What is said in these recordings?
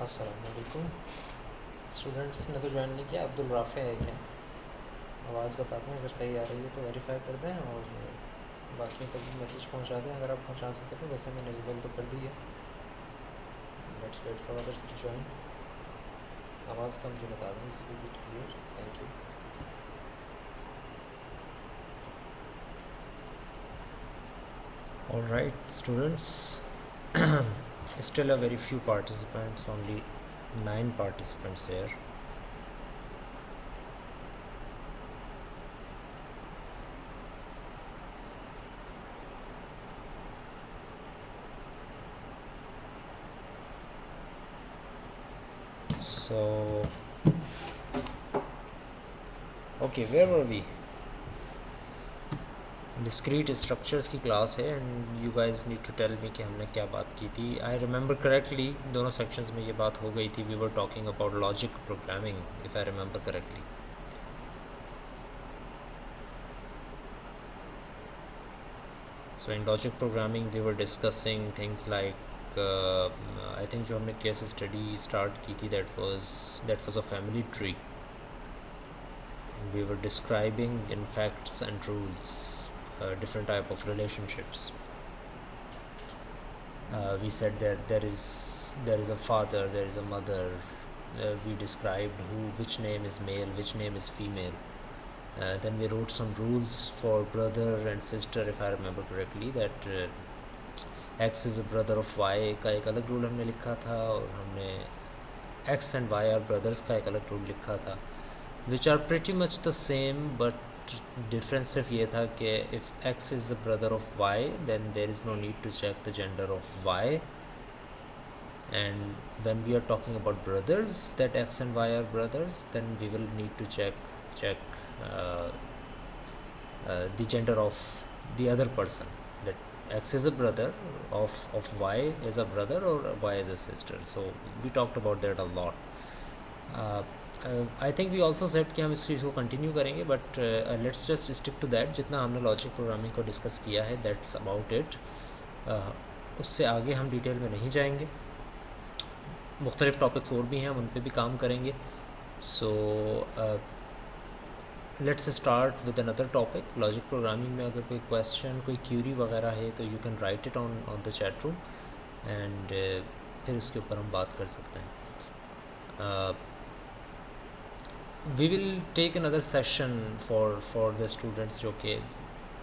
अस्सलाम वालेकुम। स्टूडेंट्स ने तो ज्वाइन नहीं किया। अब्दुल राफ़े है क्या? आवाज़ बताते हैं, अगर सही आ रही है तो वेरीफाई कर दें और बाकी तक भी मैसेज पहुंचा दें अगर आप पहुंचा सकें तो। वैसे मैंने ईमेल तो कर दी है। Let's wait for others to join. आवाज़ कम जी बता दें, is it clear? Thank you. All right, students. Still a very few participants, only 9 participants here. So, okay, where were we? Discrete structures की क्लास है and you guys need to tell me कि हमने क्या बात की थी। I remember correctly दोनों sections में ये बात हो गई थी। We were talking about logic programming, if I remember correctly. So in logic programming we were discussing things like I think जो हमने केस स्टडी स्टार्ट की थी that was a family tree. We were describing in facts and rules different type of relationships. We said that there is a father, there is a mother. We described which name is male, which name is female. Then we wrote some rules for brother and sister, if I remember correctly, that X is a brother of Y का एक अलग rule हमने लिखा था, और हमने X and Y are brothers का एक अलग रूल लिखा था, which are pretty much the same, but difference सिर्फ ये था कि if X is the brother of Y, then there is no need to check the gender of Y. And when we are talking about brothers, that X and Y are brothers, then we will need to check the gender of the other person, that X is a brother of Y is a brother, or Y is a sister. So we talked about that a lot. I think we also said कि हम इस चीज़ को continue करेंगे, but let's just stick to that. जितना हमने logic programming को discuss किया है, दैट्स अबाउट इट। उससे आगे हम डिटेल में नहीं जाएंगे। मुख्तलिफ़ टॉपिक्स और भी हैं, हम उन पर भी काम करेंगे। So let's start with another topic. Logic programming में अगर कोई क्वेश्चन, कोई क्यूरी वगैरह है तो you can write it on the chat room, and फिर उसके ऊपर हम बात कर सकते हैं। We will take another session for the students जो कि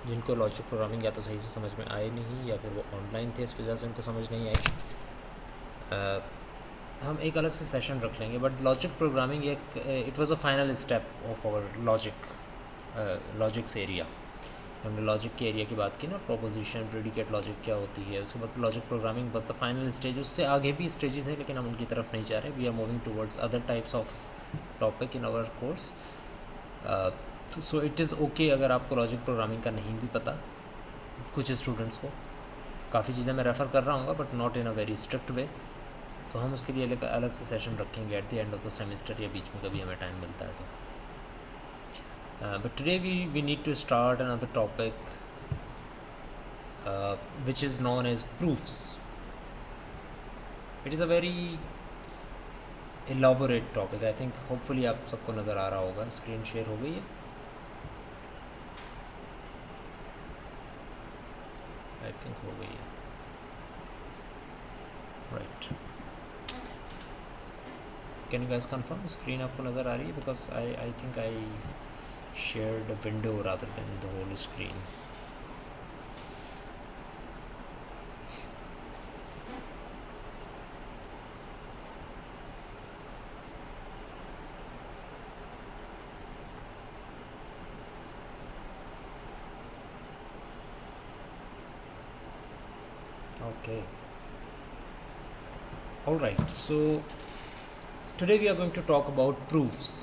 जिनको लॉजिक प्रोग्रामिंग या तो सही से समझ में आए नहीं, या फिर वो ऑनलाइन थे इस वजह से उनको समझ नहीं आई। हम एक अलग से सेशन रख लेंगे। बट लॉजिक प्रोग्रामिंग एक it was a final step of our logics area. हमने लॉजिक के एरिया की बात की ना, प्रोपोजिशन, प्रेडिकेट लॉजिक क्या होती है, उसके बाद logic programming was the final stage. उससे आगे भी स्टेजेस हैं, लेकिन हम उनकी तरफ नहीं जा रहे। We are moving towards other types of topic in our course. So it is okay अगर आपको लॉजिक प्रोग्रामिंग का नहीं भी पता। कुछ स्टूडेंट्स को काफ़ी चीज़ें मैं रेफ़र कर रहा हूँ, but not in a very strict way. तो हम उसके लिए अलग से सेशन रखेंगे at the end of the semester, या बीच में कभी हमें टाइम मिलता है तो। But today we need to start another topic, which is known as proofs. It is a very elaborate topic. I think hopefully आप सबको नज़र आ रहा होगा। स्क्रीन शेयर हो गई है? आई थिंक हो गई है। Right, can you guys confirm screen आपको नज़र आ रही है? Because I think I shared a window rather than the whole screen. Okay. All right. So today we are going to talk about proofs.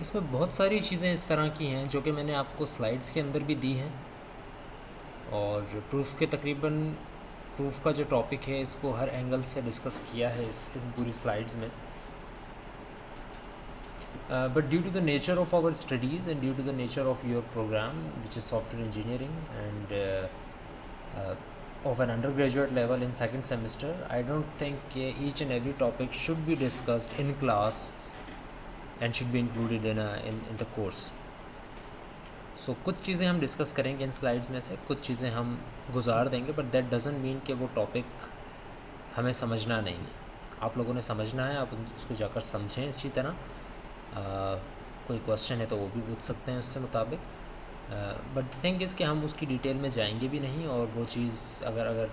इसमें बहुत सारी चीज़ें इस तरह की हैं जो कि मैंने आपको स्लाइड्स के अंदर भी दी हैं, और प्रूफ के तकरीबन प्रूफ का जो टॉपिक है इसको हर एंगल से डिस्कस किया है इन पूरी स्लाइड्स में। But due to the nature of our studies and due to the nature of your program which is software engineering, and of an undergraduate level in second semester, I don't think each and every topic should be discussed in class and should be included in the course. So कुछ चीज़ें हम discuss करेंगे इन slides में से, कुछ चीज़ें हम गुजार देंगे, बट दैट डजंट मीन कि वो टॉपिक हमें समझना नहीं है. आप लोगों ने समझना है, आप उसको जाकर समझें अच्छी तरह. कोई क्वेश्चन है तो वो भी पूछ सकते हैं उससे मुताबिक, बट थिंक इज़ कि हम उसकी डिटेल में जाएंगे भी नहीं, और वो चीज़ अगर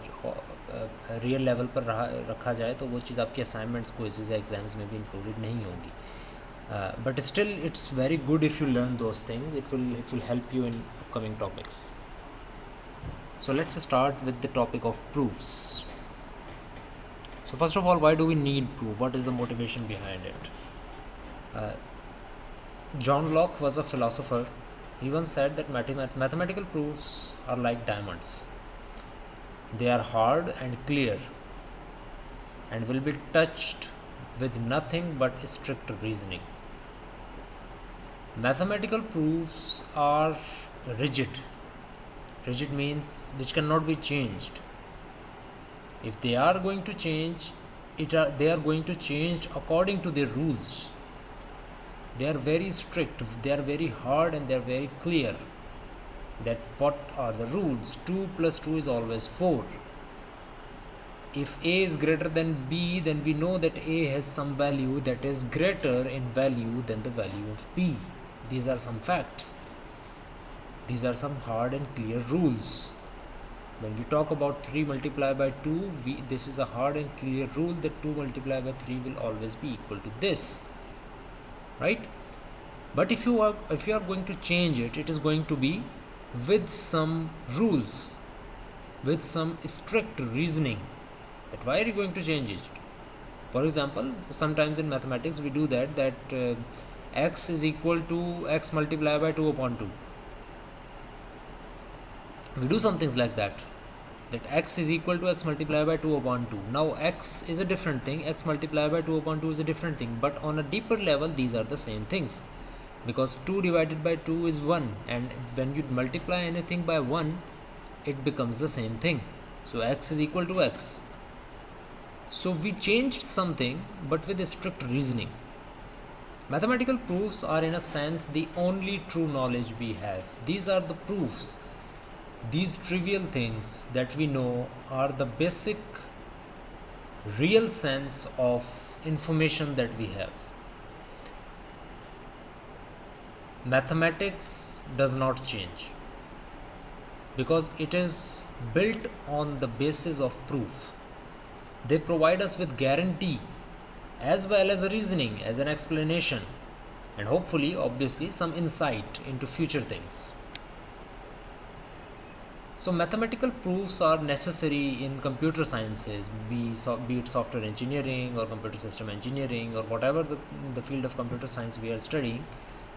रियल लेवल पर रखा जाए तो वो चीज़ आपके असाइनमेंट्स, क्विज़ेस या एग्ज़ाम्स में भी इंक्लूडेड नहीं होगी. But still it's very good if you learn those things. It will help you in upcoming topics. So let's start with the topic of proofs. So first of all, why do we need proof? What is the motivation behind it? John Locke was a philosopher. He once said that mathematical proofs are like diamonds. They are hard and clear and will be touched with nothing but strict reasoning. Mathematical proofs are rigid. Rigid means which cannot be changed. If they are going to change, they are going to change according to their rules. They are very strict, they are very hard, and they are very clear. That what are the rules? 2 plus 2 is always 4. If A is greater than B, then we know that A has some value that is greater in value than the value of B. These are some facts. These are some hard and clear rules. When we talk about 3 multiplied by 2, this is a hard and clear rule that 2 multiplied by 3 will always be equal to this, right? But if you are going to change it, it is going to be with some rules, with some strict reasoning. That why are you going to change it? For example, sometimes in mathematics we do that x is equal to x multiplied by 2 upon 2. We do some things like that x is equal to x multiplied by 2 upon 2. Now x is a different thing, x multiplied by 2 upon 2 is a different thing, but on a deeper level these are the same things, because 2 divided by 2 is 1, and when you multiply anything by 1, it becomes the same thing. So x is equal to x. So we changed something, but with a strict reasoning. Mathematical proofs are in a sense the only true knowledge we have. These are the proofs. These trivial things that we know are the basic real sense of information that we have. Mathematics does not change because it is built on the basis of proof. They provide us with guarantee as well as a reasoning, as an explanation, and hopefully, obviously, some insight into future things. So mathematical proofs are necessary in computer sciences, be it software engineering or computer system engineering or whatever the field of computer science we are studying.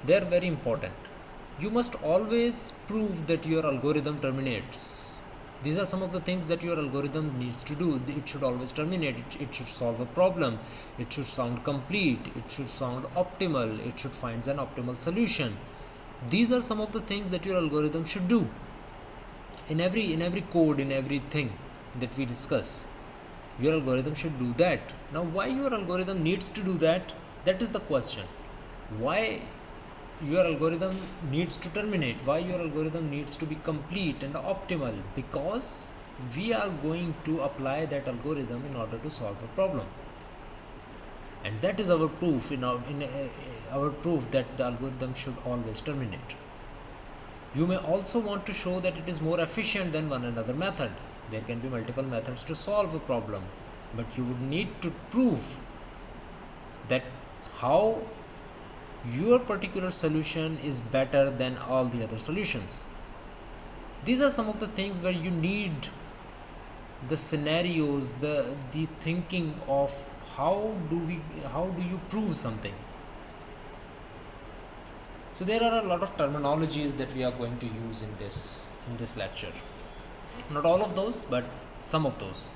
They are very important. You must always prove that your algorithm terminates. These are some of the things that your algorithm needs to do. It should always terminate, it should solve a problem, it should sound complete, it should sound optimal, it should find an optimal solution. These are some of the things that your algorithm should do. In every code, in everything that we discuss, your algorithm should do that. Now why your algorithm needs to do that? That is the question. Why your algorithm needs to terminate, why your algorithm needs to be complete and optimal? Because we are going to apply that algorithm in order to solve a problem, and that is our proof our proof that the algorithm should always terminate. You may also want to show that it is more efficient than one another method. There can be multiple methods to solve a problem, but you would need to prove that how your particular solution is better than all the other solutions. These are some of the things where you need the scenarios, the thinking of how do you prove something. So there are a lot of terminologies that we are going to use in this lecture. Not all of those, but some of those.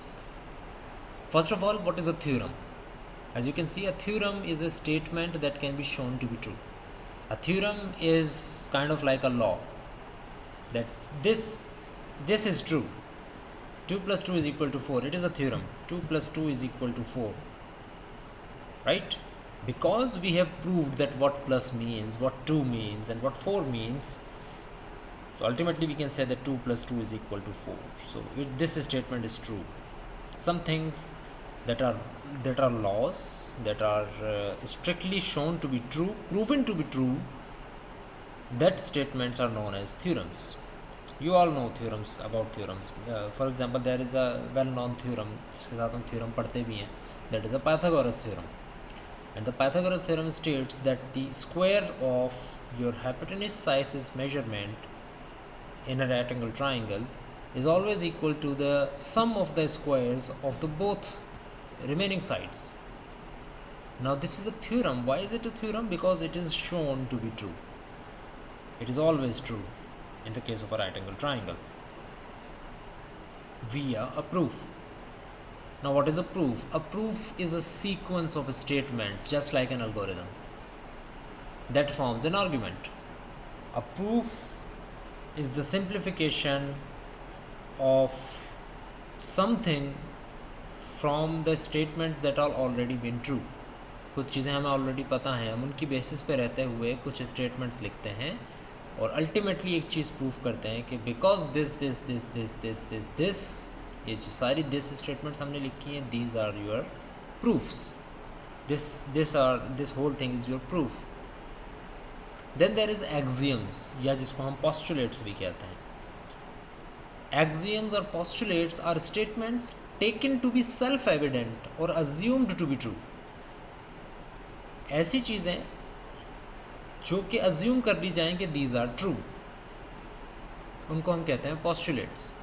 First of all, what is a theorem? As you can see, a theorem is a statement that can be shown to be true. A theorem is kind of like a law that this is true 2 plus 2 is equal to 4. It is a theorem. 2 plus 2 is equal to 4. Right? Because we have proved that what plus means, what 2 means, and what 4 means, so ultimately we can say that 2 plus 2 is equal to 4. So this statement is true. Some things that are laws, that are strictly shown to be true, proven to be true, that statements are known as theorems. You all know theorems about theorems. For example, there is a well-known theorem जिसके साथ हम theorem पढ़ते भी हैं. That is a Pythagoras theorem. And the Pythagoras theorem states that the square of your hypotenuse measurement in a right angle triangle is always equal to the sum of the squares of the both remaining sides. Now this is a theorem. Why is it a theorem? Because it is shown to be true. It is always true in the case of a right angle triangle via a proof. Now what is a proof? A proof is a sequence of statements, just like an algorithm, that forms an argument. A proof is the simplification of something from the statements that are already been true. कुछ चीज़ें हमें already पता हैं, हम उनकी basis पे रहते हुए कुछ स्टेटमेंट्स लिखते हैं और अल्टीमेटली एक चीज़ प्रूफ करते हैं कि because this this this this this this this, ये जो सारी दिस स्टेटमेंट्स हमने लिखी हैं, these are your proofs. This whole thing is your proof. Then there is axioms, या जिसको हम पोस्टुलेट्स भी कहते हैं. Axioms or postulates are statements taken to be self-evident or assumed to be true. ऐसी चीज़ें जो कि assume कर ली जाएं कि these are true, उनको हम कहते हैं postulates.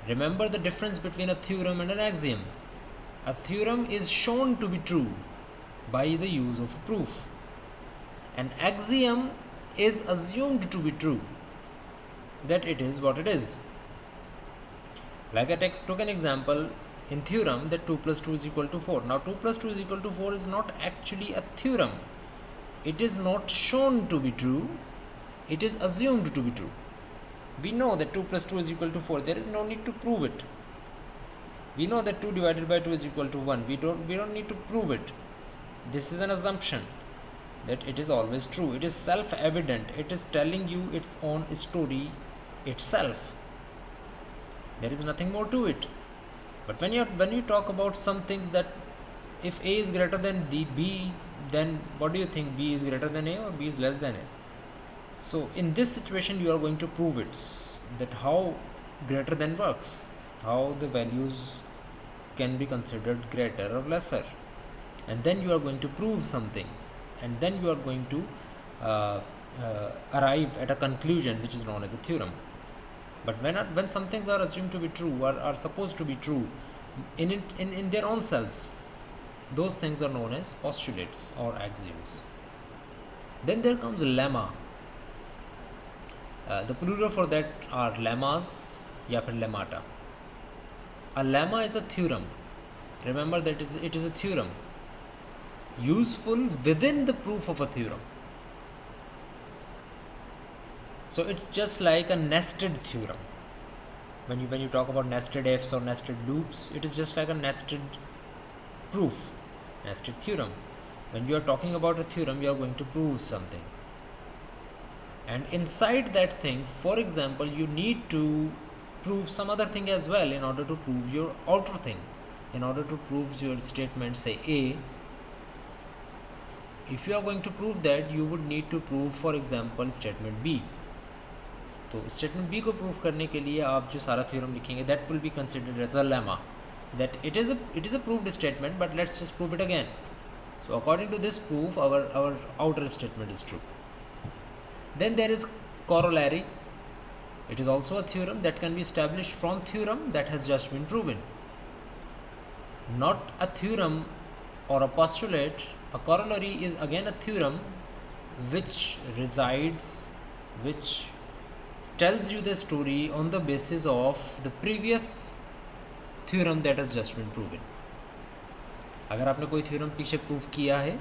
Remember the difference between a theorem and an axiom. A theorem is shown to be true by the use of proof. An axiom is assumed to be true, that it is what it is. Like I took an example in theorem that 2 plus 2 is equal to 4. Now 2 plus 2 is equal to 4 is not actually a theorem. It is not shown to be true. It is assumed to be true. We know that 2 plus 2 is equal to 4. There is no need to prove it. We know that 2 divided by 2 is equal to 1. We don't need to prove it. This is an assumption that it is always true. It is self-evident. It is telling you its own story itself. There is nothing more to it. But when you talk about some things, that if A is greater than B, then what do you think? B is greater than A or B is less than A? So in this situation you are going to prove it, that how greater than works, how the values can be considered greater or lesser, and then you are going to prove something, and then you are going to arrive at a conclusion which is known as a theorem. But when some things are assumed to be true or are supposed to be true in their own selves, those things are known as postulates or axioms. Then there comes lemma. The plural for that are lemmas या फिर lemmata. A lemma is a theorem. Remember that it is a theorem useful within the proof of a theorem. So it's just like a nested theorem. When you talk about nested ifs or nested loops, it is just like a nested proof, nested theorem. When you are talking about a theorem, you are going to prove something. And inside that thing, for example, you need to prove some other thing as well in order to prove your outer thing. In order to prove your statement, say A, if you are going to prove that, you would need to prove, for example, statement B. तो statement B को prove करने के लिए आप जो सारा theorem लिखेंगे, that will be considered as a lemma, that it is a proved statement, but let's just prove it again. So according to this proof our outer statement is true. Then there is corollary. It is also a theorem that can be established from theorem that has just been proven. Not a theorem or a postulate. A corollary is again a theorem which tells you the story on the basis of the previous theorem that has just been proven. अगर आपने कोई theorem पीछे prove किया है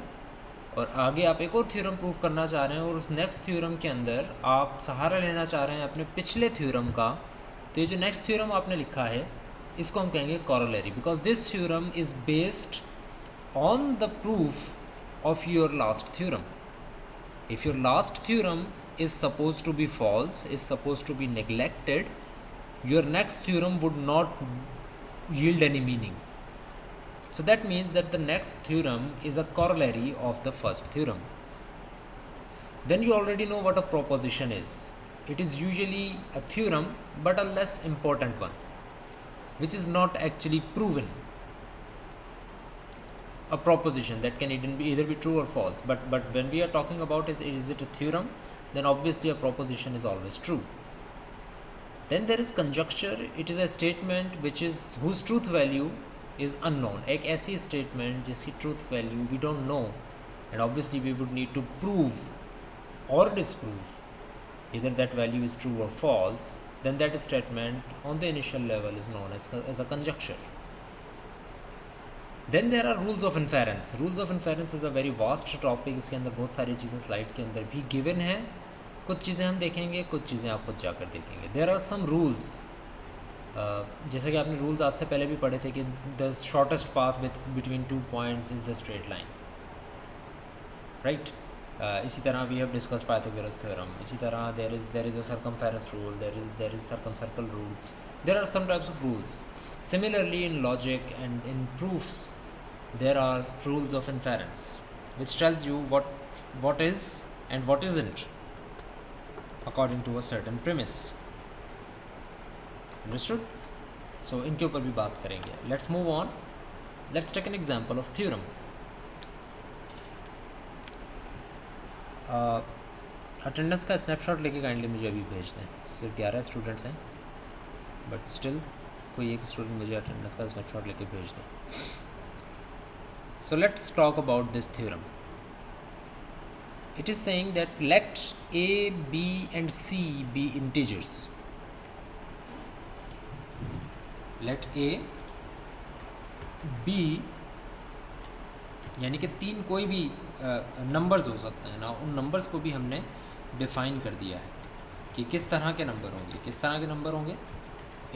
और आगे आप एक और थ्योरम प्रूव करना चाह रहे हैं और उस नेक्स्ट थ्योरम के अंदर आप सहारा लेना चाह रहे हैं अपने पिछले थ्योरम का, तो ये जो नेक्स्ट थ्योरम आपने लिखा है इसको हम कहेंगे corollary, because this theorem is based on the proof of your last theorem. If your last theorem is supposed to be false, is supposed to be neglected, your next theorem would not yield any meaning. So that means that the next theorem is a corollary of the first theorem. Then you already know what a proposition is. It is usually a theorem but a less important one, which is not actually proven. A proposition that can either be true or false, but when we are talking about is it a theorem, then obviously a proposition is always true. Then there is conjecture. It is a statement whose truth value is unknown. एक ऐसी statement जिसकी truth value we don't know, and obviously we would need to prove or disprove either that value is true or false. Then that statement on the initial level is known as a conjecture. Then there are rules of inference. Rules of inference is a very vast topic. इसके अंदर बहुत सारी चीज़ें slide के अंदर भी given है. कुछ चीज़ें हम देखेंगे, कुछ चीज़ें आप खुद जाकर देखेंगे. There are some rules. जैसे कि आपने रूल्स आज से पहले भी पढ़े थे कि the shortest path between 2 points is the straight line. Right? इसी तरह we have discussed Pythagoras theorem. इसी तरह there is a circumference rule. There is circumcircle rule. There are some types of rules. Similarly, in logic and in proofs, there are rules of inference, which tells you what is and what isn't according to a certain premise. Understood? So इनके ऊपर भी बात करेंगे. Let's move on. Let's take an example of theorem. Attendance का snapshot लेके kindly मुझे अभी भेज दें. सिर्फ 11 स्टूडेंट्स हैं, बट स्टिल कोई एक स्टूडेंट मुझे अटेंडेंस का स्नैपशॉट लेके भेज दें. So let's talk about this theorem. It is saying that let a, b and c be integers. Let a, b यानी कि 3 कोई भी नंबर्स हो सकते हैं ना, उन नंबर्स को भी हमने डिफाइन कर दिया है कि किस तरह के नंबर होंगे. किस तरह के नंबर होंगे?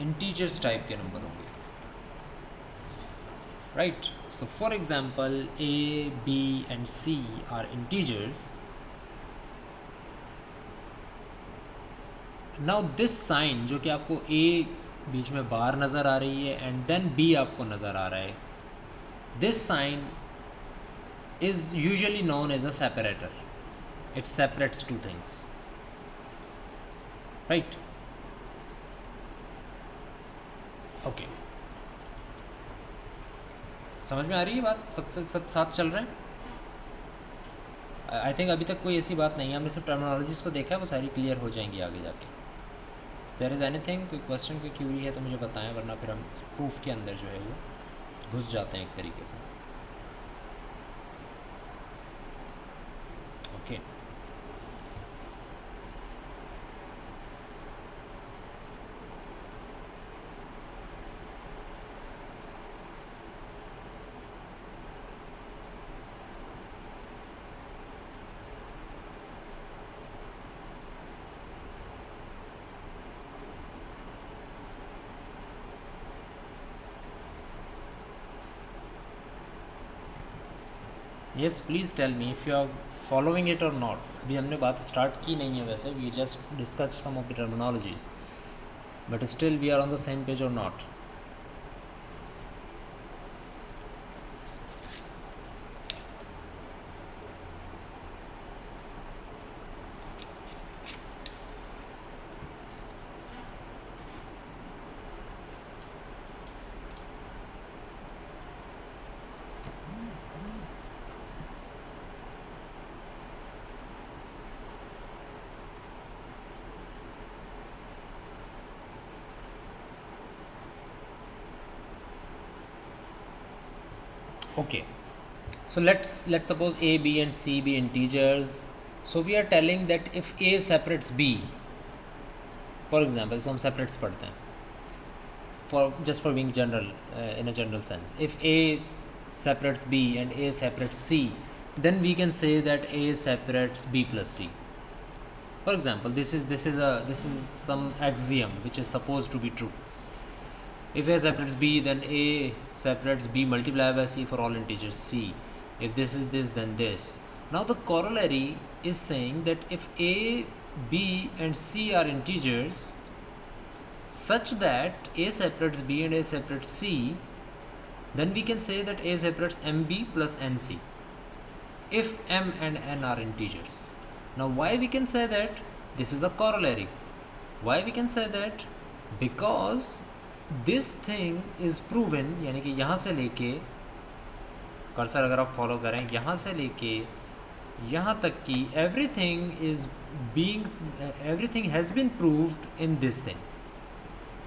इंटीजर्स टाइप के नंबर होंगे. Right? So for example, a, b and c are integers. Now this sign जो कि आपको a बीच में बार नज़र आ रही है and then b आपको नज़र आ रहा है, this sign is usually known as a separator. It separates two things. Right? Okay. समझ में आ रही है बात? सब साथ चल रहे हैं? आई थिंक अभी तक कोई ऐसी बात नहीं है. हमने सिर्फ टर्मिनोलॉजीज़ को देखा है, वो सारी क्लियर हो जाएंगी आगे जाके. देयर इज़ एनीथिंग, कोई क्वेश्चन, कोई क्यूरी है तो मुझे बताएं, वरना फिर हम प्रूफ के अंदर जो है वो घुस जाते हैं एक तरीके से. Okay. Yes, please tell me if you are following it or not. अभी हमने बात स्टार्ट की नहीं है वैसे, we just discuss some of the terminologies, but still we are on the same page or not. Okay, so let's suppose a, b and c be integers. So we are telling that if a separates b, for example, इसको हम separates पढ़ते हैं for being general, in a general sense. If a separates b and a separates c, then we can say that a separates b plus c. For example, this is some axiom which is supposed to be true. If A separates B, then A separates B multiplied by C for all integers C. If this is this, then this. Now the corollary is saying that if A, B and C are integers such that A separates B and A separates C, then we can say that A separates MB plus NC if M and N are integers. Now why we can say that? This is a corollary. Why we can say that? Because this thing is proven, यानी कि यहाँ से लेके cursor अगर आप follow करें यहाँ से लेके यहाँ तक कि everything has been proved in this thing.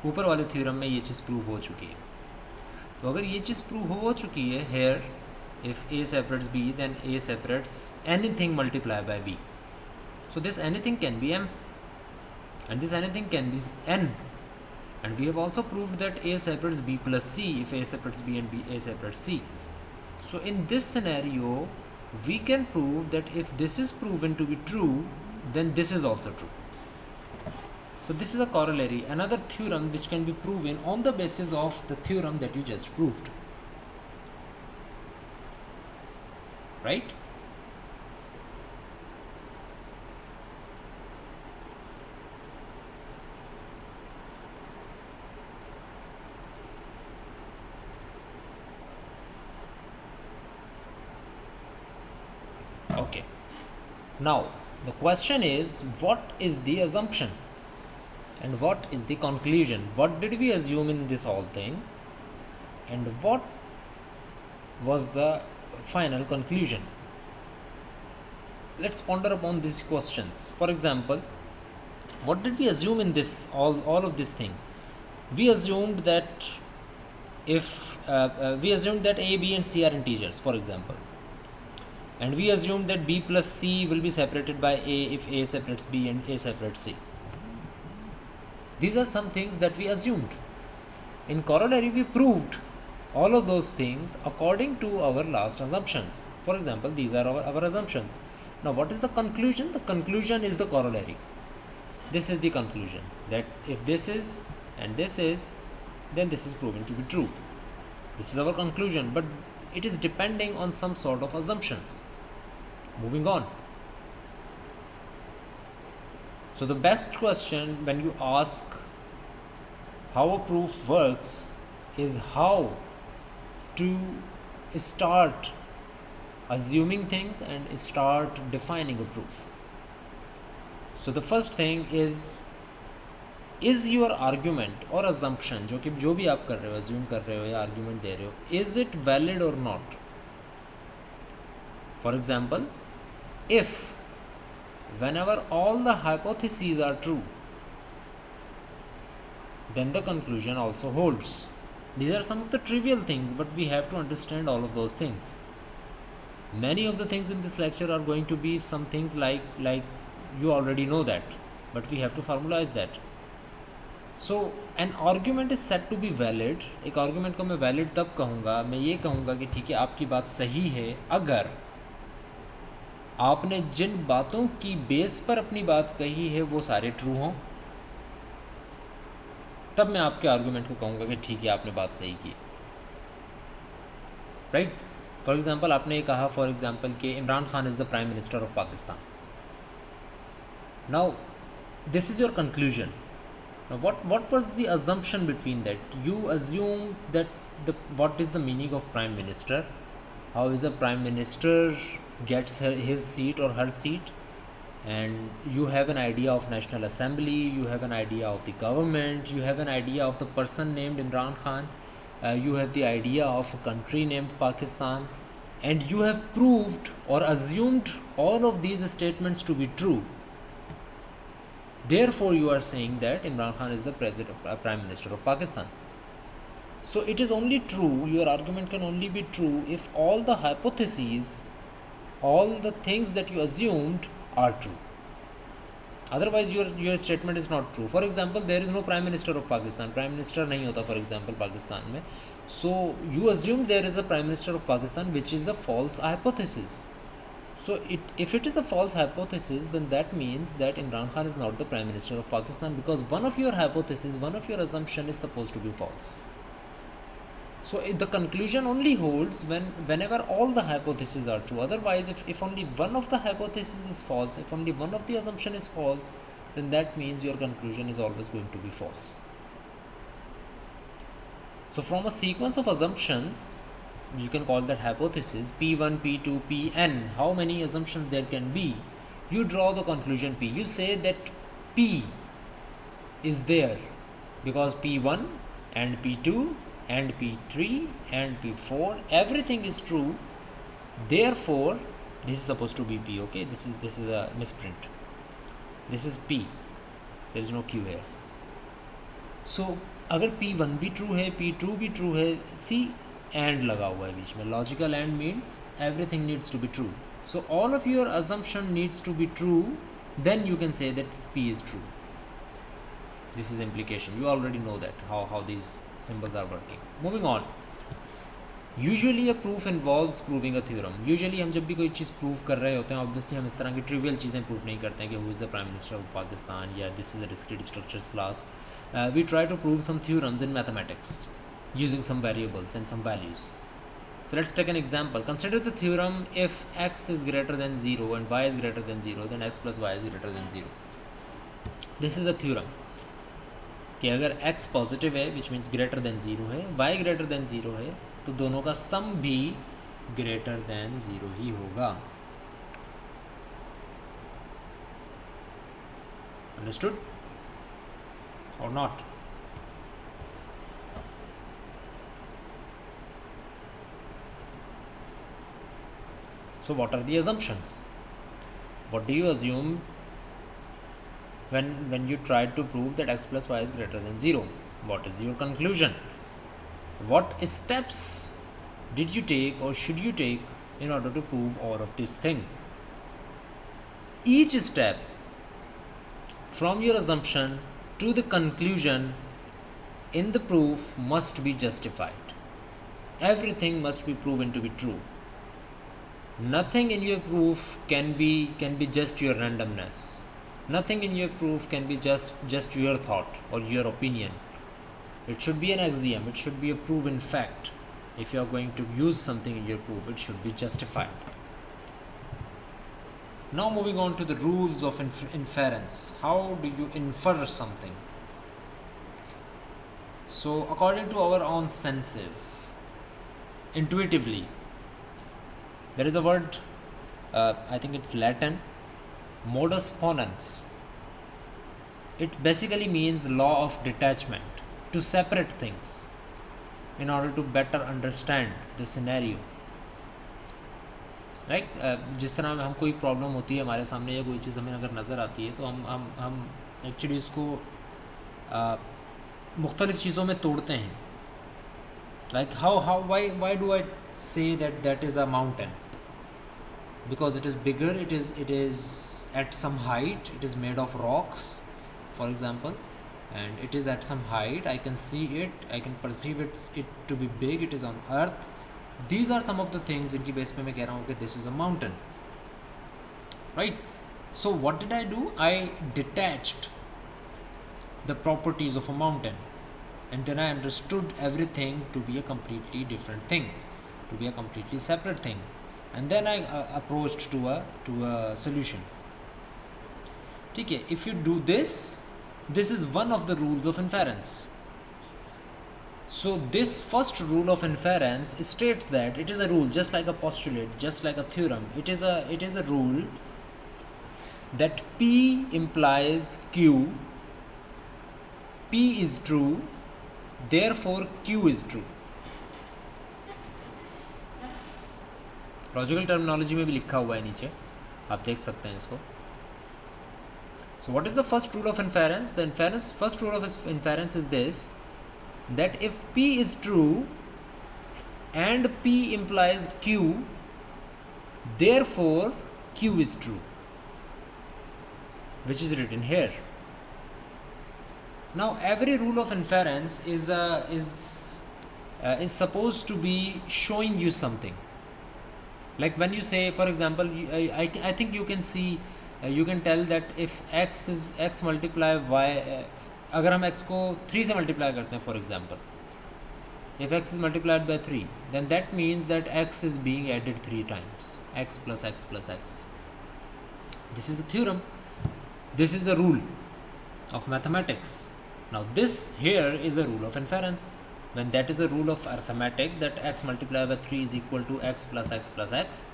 ऊपर वाले थ्योरम में ये चीज़ प्रूव हो चुकी है. तो अगर ये चीज़ प्रूव हो चुकी है, here if A separates B, then A separates anything multiplied by B. So this anything can be M and this anything can be N. And we have also proved that A separates B plus C if A separates B and A separates C. So in this scenario, we can prove that if this is proven to be true, then this is also true. So this is a corollary, another theorem which can be proven on the basis of the theorem that you just proved. Right? Okay. Now the question is, what is the assumption and what is the conclusion? What did we assume in this whole thing and what was the final conclusion? Let's ponder upon these questions. For example, what did we assume in this all of this thing? We assumed that we assumed that A, B and C are integers, for example. And we assume that B plus C will be separated by A if A separates B and A separates C. These are some things that we assumed. In corollary, we proved all of those things according to our last assumptions. For example, these are our assumptions. Now, what is the conclusion? The conclusion is the corollary. This is the conclusion, that if this is and this is, then this is proven to be true. This is our conclusion, but it is depending on some sort of assumptions. Moving on. So the best question when you ask how a proof works is how to start assuming things and start defining a proof. So the first thing is your argument or assumption, जो भी आप कर रहे हो, assume कर रहे हो या argument दे रहे हो, is it valid or not? For example, if whenever all the hypotheses are true, then the conclusion also holds. These are some of the trivial things, but we have to understand all of those things. Many of the things in this lecture are going to be some things like you already know that, but we have to formalize that. So an argument is said to be valid. एक argument को मैं valid तब कहूँगा, मैं ये कहूँगा कि ठीक है आपकी बात सही है अगर आपने जिन बातों की बेस पर अपनी बात कही है वो सारे ट्रू हों, तब मैं आपके आर्गूमेंट को कहूँगा कि ठीक है आपने बात सही की. राइट? फॉर एग्जांपल आपने कहा फॉर एग्जांपल कि Imran Khan is the prime minister of Pakistan. Now this is your conclusion. Now what was the assumption between that? You assume that what is the meaning of prime minister? How is a prime minister gets his seat or her seat? And you have an idea of National Assembly, you have an idea of the government, you have an idea of the person named Imran Khan, you have the idea of a country named Pakistan, and you have proved or assumed all of these statements to be true. Therefore, you are saying that Imran Khan is the Prime Minister of Pakistan. So it is only true, your argument can only be true if all the hypotheses, all the things that you assumed are true. Otherwise, your statement is not true. For example, there is no Prime Minister of Pakistan. Prime Minister नहीं होता, for example, Pakistan में. So you assume there is a Prime Minister of Pakistan, which is a false hypothesis. So if it is a false hypothesis, then that means that Imran Khan is not the Prime Minister of Pakistan, because one of your hypotheses, one of your assumption is supposed to be false. So the conclusion only holds whenever all the hypotheses are true. Otherwise, if only one of the hypotheses is false, if only one of the assumption is false, then that means your conclusion is always going to be false. So from a sequence of assumptions, you can call that hypothesis, P1, P2, Pn, how many assumptions there can be, you draw the conclusion P. You say that P is there because P1 and P2 and P3 and P4, everything is true. Therefore, this is supposed to be P, okay? This is a misprint. This is P. There is no Q here. So अगर P1 भी true है, P2 भी true है, see and लगा हुआ है बीच में. Logical and means everything needs to be true. So all of your assumption needs to be true. Then you can say that P is true. This is implication. You already know that how these symbols are working. Moving on. Usually a proof involves proving a theorem. Usually हम जब भी कोई चीज़ prove कर रहे होते हैं, obviously हम इस तरह की trivial चीज़ें prove नहीं करते हैं कि who is the Prime Minister of Pakistan या this is a discrete structures class. We try to prove some theorems in mathematics using some variables and some values. So let's take an example. Consider the theorem if x is greater than 0 and y is greater than 0, then x plus y is greater than 0. This is a theorem कि अगर x positive है which means greater than zero है, y greater than zero है, तो दोनों का सम भी greater than zero ही होगा. अंडरस्टूड और not? So what are the assumptions? What do you assume when you try to prove that x plus y is greater than 0? What is your conclusion? What steps did you take or should you take in order to prove all of this thing? Each step from your assumption to the conclusion in the proof must be justified. Everything must be proven to be true. Nothing in your proof can be just your randomness. Nothing in your proof can be just your thought or your opinion. It should be an axiom. It should be a proven fact. If you are going to use something in your proof, it should be justified. Now moving on to the rules of inference. How do you infer something? So according to our own senses, intuitively, there is a word, I think it's Latin, modus ponens. It basically means law of detachment, to separate things in order to better understand the scenario. Right? जिस तरह हम कोई problem होती है हमारे सामने या कोई चीज़ हमें अगर नज़र आती है तो हम एक्चुअली इसको मुख्तलिफ़ चीज़ों में तोड़ते हैं. Like why do I say that is a mountain? Because it is bigger, it is at some height, it is made of rocks, for example, and it is at some height. I can see it, I can perceive it to be big, it is on earth. These are some of the things इनकी base पे मैं कह रहा हूँ कि this is a mountain, right? So what did I do? I detached the properties of a mountain, and then I understood everything to be a completely different thing, to be a completely separate thing, and then I approached to a solution. ठीक है? If you do this is one of the rules of inference. So this first rule of inference states that it is a rule, just like a postulate, just like a theorem. It is a rule that P implies Q. P is true, therefore Q is true. Logical terminology में भी लिखा हुआ है नीचे, आप देख सकते हैं इसको. So what is the first rule of inference? The first rule of inference is this, that if P is true and P implies Q, therefore Q is true, which is written here. Now every rule of inference is supposed to be showing you something. Like when you say, for example, I think you can see, you can tell that if x is x multiply y, अगर हम x को 3 से multiply करते हैं, for example, if x is multiplied by 3, then that means that x is being added 3 times, x plus x plus x. This is the theorem, this is the rule of mathematics. Now this here is a rule of inference. When that is a rule of arithmetic, that x multiplied by 3 is equal to x plus x plus x,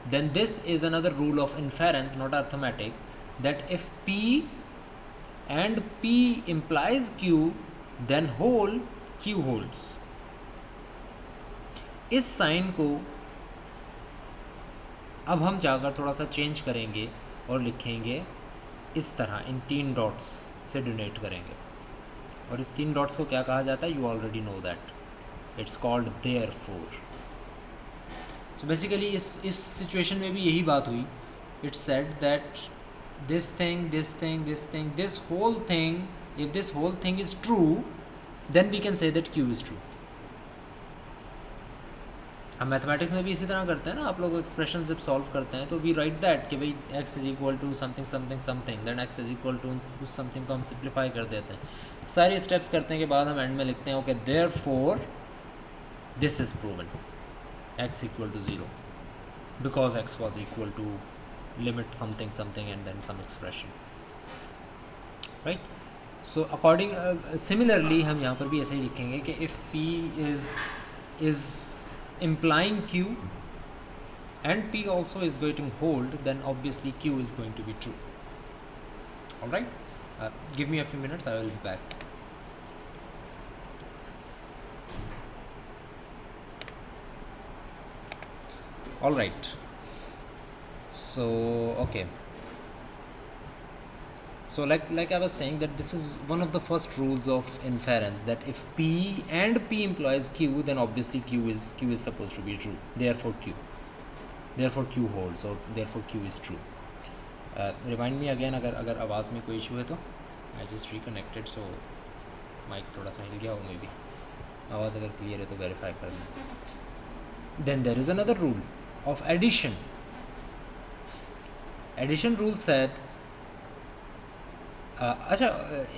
then this is another rule of inference, not arithmetic, that if p and p implies q, then whole q holds. इस sign को अब हम जाकर थोड़ा सा change करेंगे और लिखेंगे इस तरह, इन 3 डॉट्स से डोनेट करेंगे, और इस 3 डॉट्स को क्या कहा जाता है, you already know that, it's called therefore. So basically इस सिचुएशन में भी यही बात हुई. It said that this thing this thing this thing this whole thing, if this whole thing is true, then we can say that Q is true. हम mathematics में भी इसी तरह करते हैं ना. आप लोग एक्सप्रेशन जब सॉल्व करते हैं तो वी राइट दैट कि भाई x is equal to something something something, then x is equal to उस समथिंग को हम सिंप्लीफाई कर देते हैं. सारे स्टेप्स करने के बाद हम एंड में लिखते हैं okay therefore this is proven, x equal to 0 because x was equal to limit something something and then some expression, right. So according similarly हम यहाँ पर भी ऐसे ही लिखेंगे कि if p is implying q and p also is going to hold, then obviously q is going to be true. All right, give me a few minutes, I will be back. All right, so okay, so like I was saying that this is one of the first rules of inference, that if p and p implies q, then obviously q is supposed to be true, therefore q holds, or therefore q is true. Remind me again, अगर आवाज़ में कोई issue है तो I just reconnected, so mic थोड़ा सा हिल गया हो, मे बी आवाज़ अगर क्लियर है तो वेरीफाई कर लें. Then there is another rule of addition. Addition rule says, अच्छा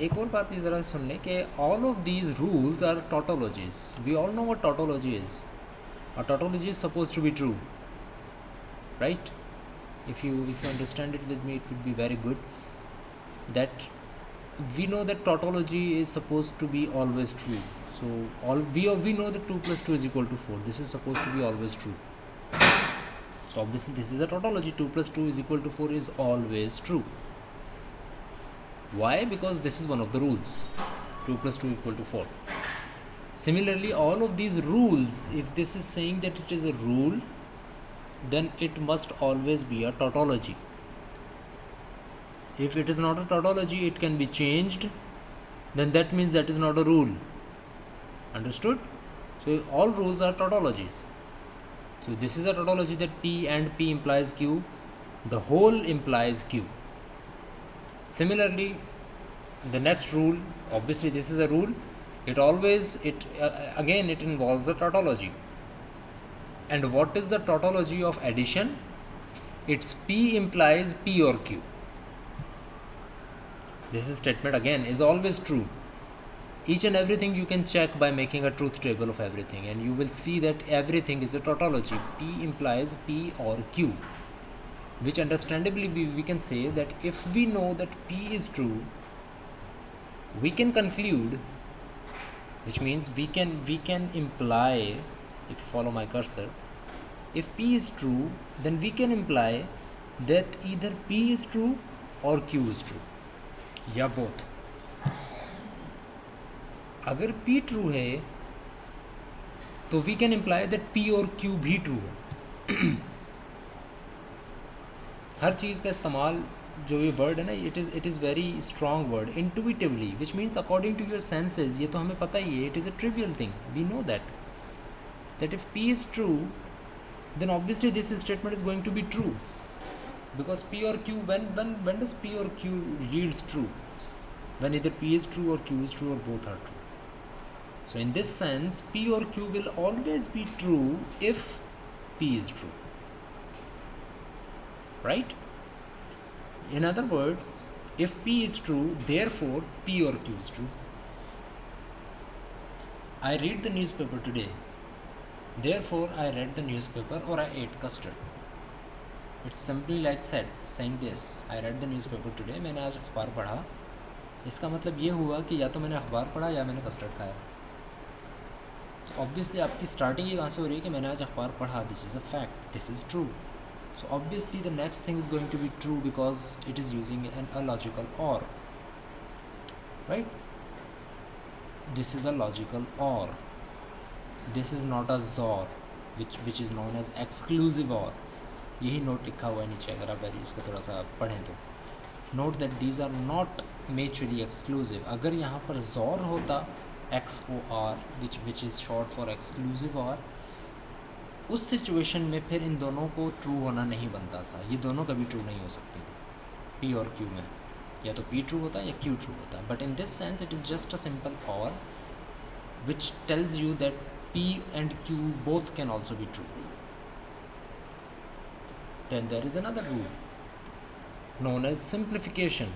एक और बात ज़रा सुन लें कि all of these rules are tautologies. We all know what tautology is. A tautology is supposed to be true, right? If you understand it with me, it would be very good. That we know that tautology is supposed to be always true. So we know that 2 plus 2 is equal to 4. This is supposed to be always true. So obviously this is a tautology. 2 plus 2 is equal to 4 is always true. Why? Because this is one of the rules. 2 plus 2 equal to 4. Similarly, all of these rules, if this is saying that it is a rule, then it must always be a tautology. If it is not a tautology, it can be changed, then that means that is not a rule. Understood? So all rules are tautologies. So this is a tautology, that p and p implies q, the whole implies q. Similarly, the next rule, obviously this is a rule, it involves a tautology. And what is the tautology of addition? It's p implies p or q. This statement again is always true. Each and everything you can check by making a truth table of everything, and you will see that everything is a tautology. P implies p or q, which understandably we can say that if we know that p is true, we can conclude, which means we can imply, if you follow my cursor, if p is true, then we can imply that either p is true or q is true, या both. अगर p true है तो we can imply that p और q भी true है. हर चीज़ का इस्तेमाल, जो ये वर्ड है ना, it is very strong word, intuitively, which means according to your senses. ये तो हमें पता ही है, it is a trivial thing, we know that if p is true, then obviously this statement is going to be true, because p or q, when does p or q yields true? When either p is true or q is true or both are true. So in this sense, p or q will always be true if p is true. right? In other words, if P is true, therefore P or Q is true. I read the newspaper today, therefore I read the newspaper or I ate custard. It's simply like saying this, I read the newspaper today, मैंने आज अखबार पढ़ा, इसका मतलब ये हुआ कि या तो मैंने अखबार पढ़ा या मैंने कस्टर्ड खाया. ऑब्वियसली आपकी स्टार्टिंग ये कहाँ से हो रही है कि मैंने आज अखबार पढ़ा, this is a fact, this is true. So obviously the next thing is going to be true because it is using an illogical or, right? This is a logical or. This is not a zor, which is known as exclusive or. यही note लिखा हुआ है नीचे, अगर आप इसको थोड़ा सा पढ़ें तो note that these are not mutually exclusive. अगर यहाँ पर जोर होता XOR which is short for exclusive or, उस सिचुएशन में फिर इन दोनों को ट्रू होना नहीं बनता था. ये दोनों कभी ट्रू नहीं हो सकती थी P और Q में, या तो P ट्रू होता या Q ट्रू होता. But in this sense it is just a simple or which tells you that P and Q both can also be true. Then there is another rule known as simplification,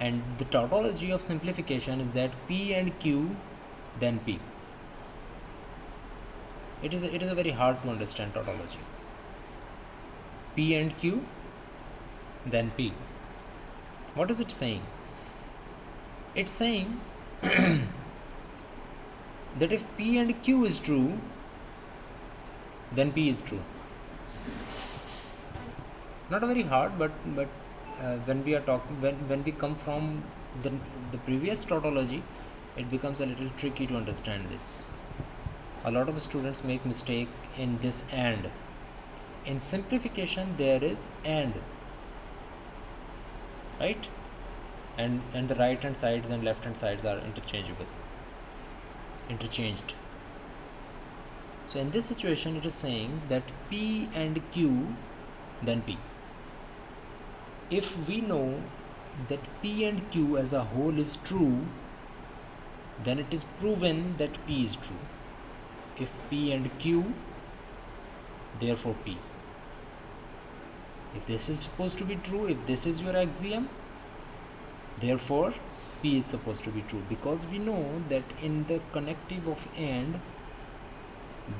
and the tautology of simplification is that P and Q then P. It is a very hard to understand tautology. P and Q then P. What is it saying? It's saying that if P and Q is true, then P is true. Not a very hard, but when we are talking, when we come from the previous tautology, it becomes a little tricky to understand this. A lot of students make mistake in this and. In simplification, there is and, right? And the right hand sides and left hand sides are interchanged. So in this situation, it is saying that P and Q, then P. If we know that P and Q as a whole is true, then it is proven that P is true. If P and Q, therefore P. If this is supposed to be true, if this is your axiom, therefore P is supposed to be true, because we know that in the connective of and,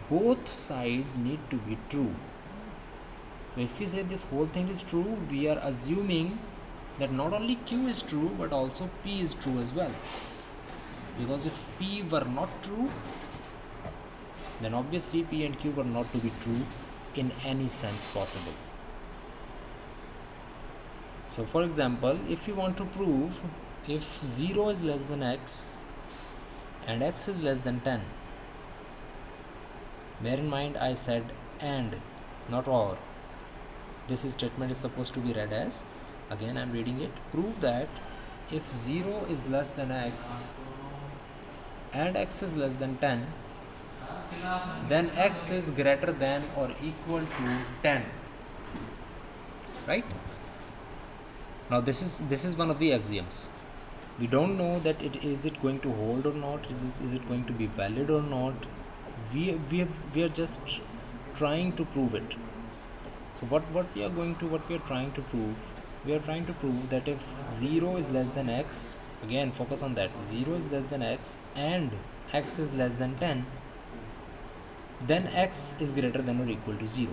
both sides need to be true. So if we say this whole thing is true, we are assuming that not only Q is true, but also P is true as well. Because if P were not true, then obviously P and Q were not to be true in any sense possible. So for example, if you want to prove if 0 is less than x and x is less than 10, bear in mind I said and, not or. This statement is supposed to be read as, again I am reading it, prove that if 0 is less than x and x is less than 10, then x is greater than or equal to 10, right? Now this is one of the axioms. We don't know that is it going to hold or not, is it going to be valid or not. We are just trying to prove it. So what we are trying to prove, we are trying to prove that if 0 is less than x, again focus on that, 0 is less than x and x is less than 10, then x is greater than or equal to 0.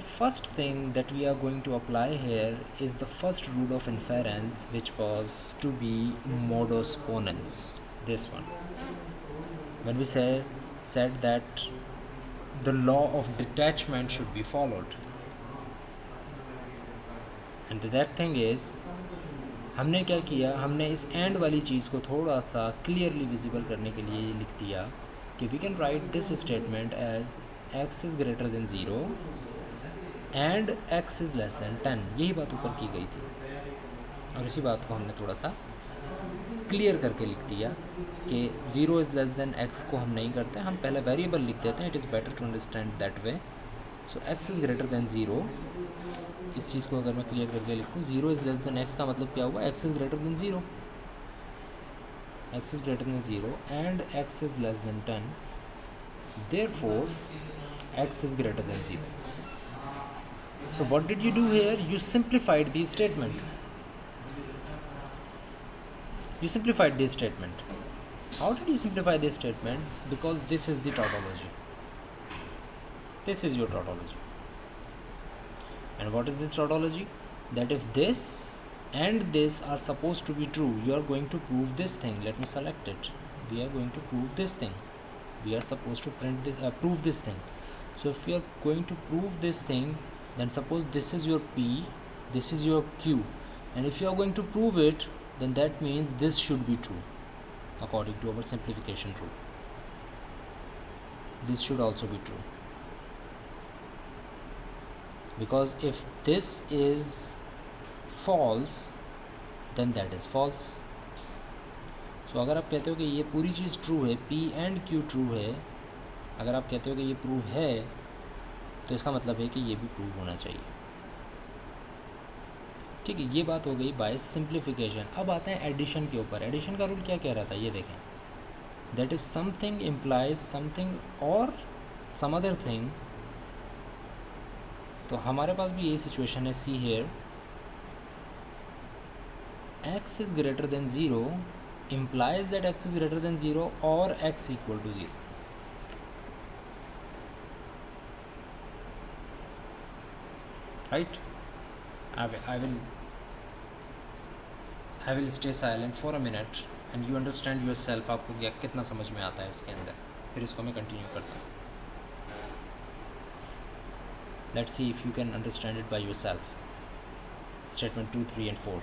First thing that we are going to apply here is the first rule of inference, which was to be modus ponens. This one, when we said that the law of detachment should be followed, and that thing is, हमने क्या किया, हमने इस and वाली चीज़ को थोड़ा सा clearly visible करने के लिए लिख दिया कि we can write this statement as x is greater than 0 and x is less than 10. यही बात ऊपर की गई थी और इसी बात को हमने थोड़ा सा क्लियर करके लिख दिया कि 0 इज़ लेस देन x को हम नहीं करते, हम पहले वेरिएबल लिख देते हैं. It is better to understand that way. सो x इज़ ग्रेटर देन 0, इस चीज़ को अगर मैं क्लियर करके लिखूँ, 0 इज़ लेस देन x का मतलब क्या हुआ, x is greater than 0, x is greater than 0 and x is less than 10. Therefore, x is greater than 0. So what did you do here? You simplified the statement. You simplified this statement. How did you simplify this statement? Because this is the tautology. This is your tautology. And what is this tautology? That if this and this are supposed to be true, you are going to prove this thing. Let me select it. We are going to prove this thing. We are supposed to prove this thing. So if you are going to prove this thing, then suppose this is your P, this is your Q, and if you are going to prove it, then that means this should be true according to our simplification rule. This should also be true, because if this is false, then that is false. So अगर आप कहते हो कि ये पूरी चीज़ true है, P and Q true है, अगर आप कहते हो कि ये प्रूव है, तो इसका मतलब है कि ये भी प्रूव होना चाहिए. ठीक है, ये बात हो गई बाय सिंप्लीफिकेशन. अब आते हैं एडिशन के ऊपर. एडिशन का रूल क्या कह रहा था, ये देखें. That if something implies something और सम अदर थिंग, तो हमारे पास भी यही सिचुएशन है. See here, x is greater than 0 implies that x is greater than 0 or x equal to 0. Right? I will stay silent for a minute and you understand yourself. आपको क्या कितना समझ में आता है इसके अंदर, फिर इसको मैं कंटिन्यू करता हूँ. Let's see if you can understand it by yourself. Statement 2, 3 and 4.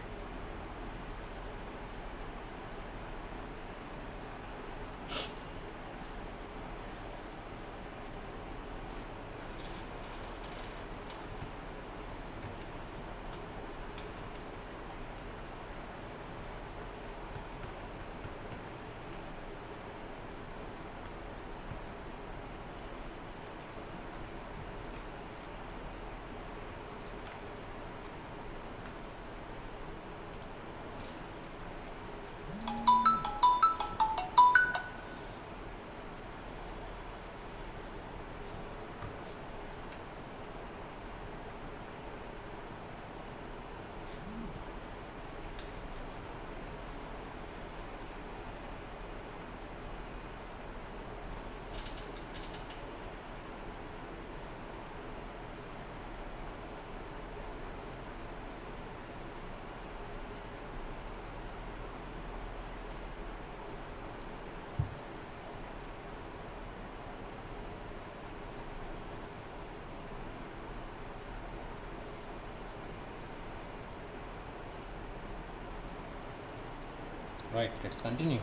Right, let's continue.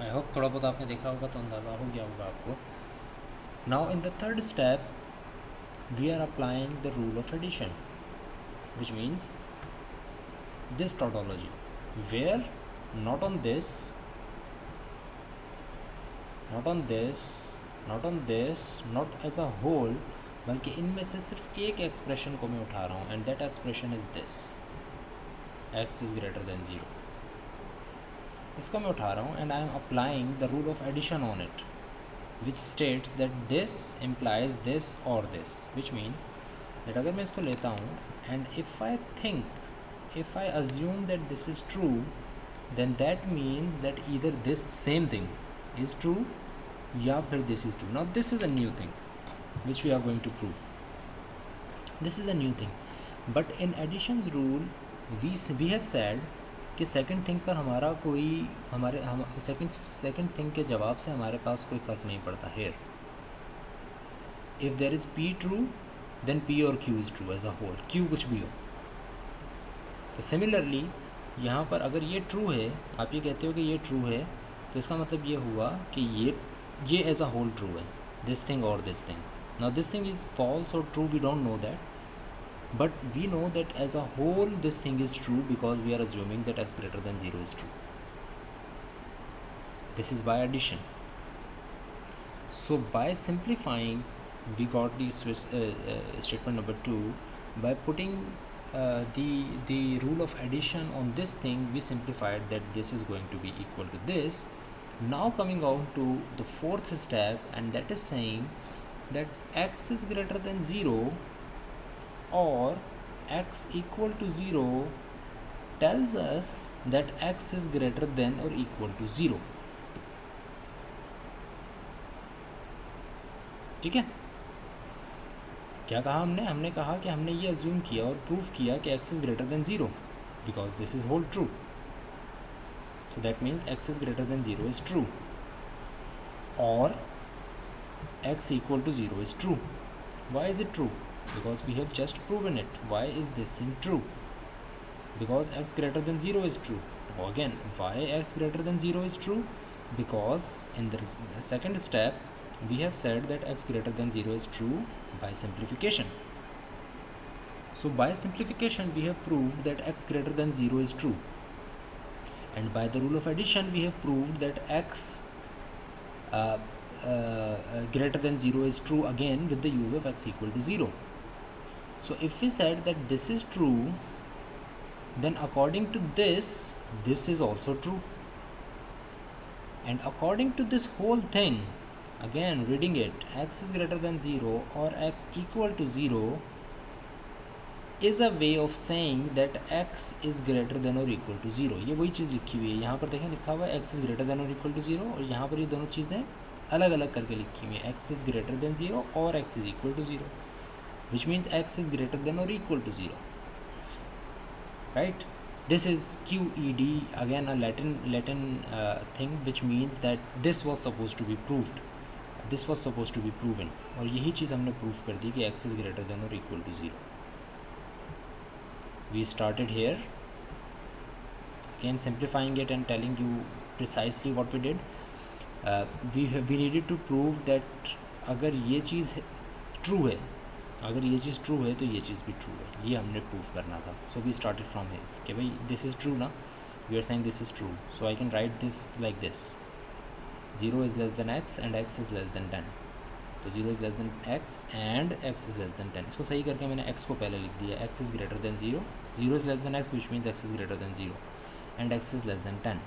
I hope थोड़ा बहुत आपने देखा होगा तो अंदाज़ा हो गया होगा आपको. Now in the third step we are applying the rule of addition, which means this tautology, where not on this, not on this, not on this, not as a whole, बल्कि इनमें से सिर्फ एक एक्सप्रेशन को मैं उठा रहा हूँ, and that expression is this, x is greater than 0. इसको मैं उठा रहा हूँ and I am applying the rule of addition on it, which states that this implies this or this, which means that अगर मैं इसको लेता हूँ and if I think, if I assume that this is true, then that means that either this same thing is true या फिर this is true. Now this is a new thing which we are going to prove. This is a new thing, but in additions rule we have said कि second thing पर हमारा कोई second thing के जवाब से हमारे पास कोई फ़र्क नहीं पड़ता. Here if there is P true, then P और Q is true as a whole, Q कुछ भी हो. तो सिमिलरली यहाँ पर अगर ये ट्रू है, आप ये कहते हो कि ये ट्रू है, तो इसका मतलब ये हुआ कि ये एज अ होल ट्रू है, दिस थिंग और this thing. Now this thing is false और true, we don't know that, but we know that as a whole this thing is true because we are assuming that x greater than 0 is true. This is by addition. So by simplifying we got the statement number 2. By putting the rule of addition on this thing, we simplified that this is going to be equal to this, Now coming on to the fourth step, and that is saying that x is greater than 0 or x equal to 0 tells us that x is greater than or equal to 0. ठीक है, क्या कहा हमने कहा कि हमने ये assume किया और प्रूफ किया कि x is greater than 0 because this is whole true. So that means x is greater than 0 is true, or x equal to 0 is true. Why is it true? Because we have just proven it. Why is this thing true? Because x greater than 0 is true. So again, why x greater than 0 is true? Because in the second step we have said that x greater than 0 is true by simplification. So by simplification we have proved that x greater than 0 is true, and by the rule of addition we have proved that x greater than 0 is true again with the use of x equal to 0. So if we said that this is true, then according to this is also true, and according to this whole thing, again reading it, x is greater than 0 or x equal to 0 is a way of saying that x is greater than or equal to 0. ये वही चीज़ लिखी हुई है यहाँ पर, देखें लिखा हुआ है x is greater than or equal to 0, और यहाँ पर ये दोनों चीज़ें अलग अलग करके लिखी हुई हैं, x is greater than 0 और x is equal to 0, which means x is greater than or equal to 0, right? This is QED, again a Latin thing, which means that this was supposed to be proved, this was supposed to be proven, और यही चीज़ हमने prove कर दी कि x is greater than or equal to 0. We started here, again simplifying it and telling you precisely what we did. We needed to prove that अगर ये चीज़ true है, अगर ये चीज़ ट्रू है तो ये चीज़ भी ट्रू है, ये हमने प्रूव करना था. So we started from his कि भाई दिस इज़ ट्रू ना, we are saying this is true, so I can write this like this, 0 is less than x and x is less than 10. तो 0 is less than x and x is less than 10. इसको सही करके मैंने x को पहले लिख दिया, x is greater than 0, 0 is less than x means मीन्स x is greater than 0 and x is less than 10.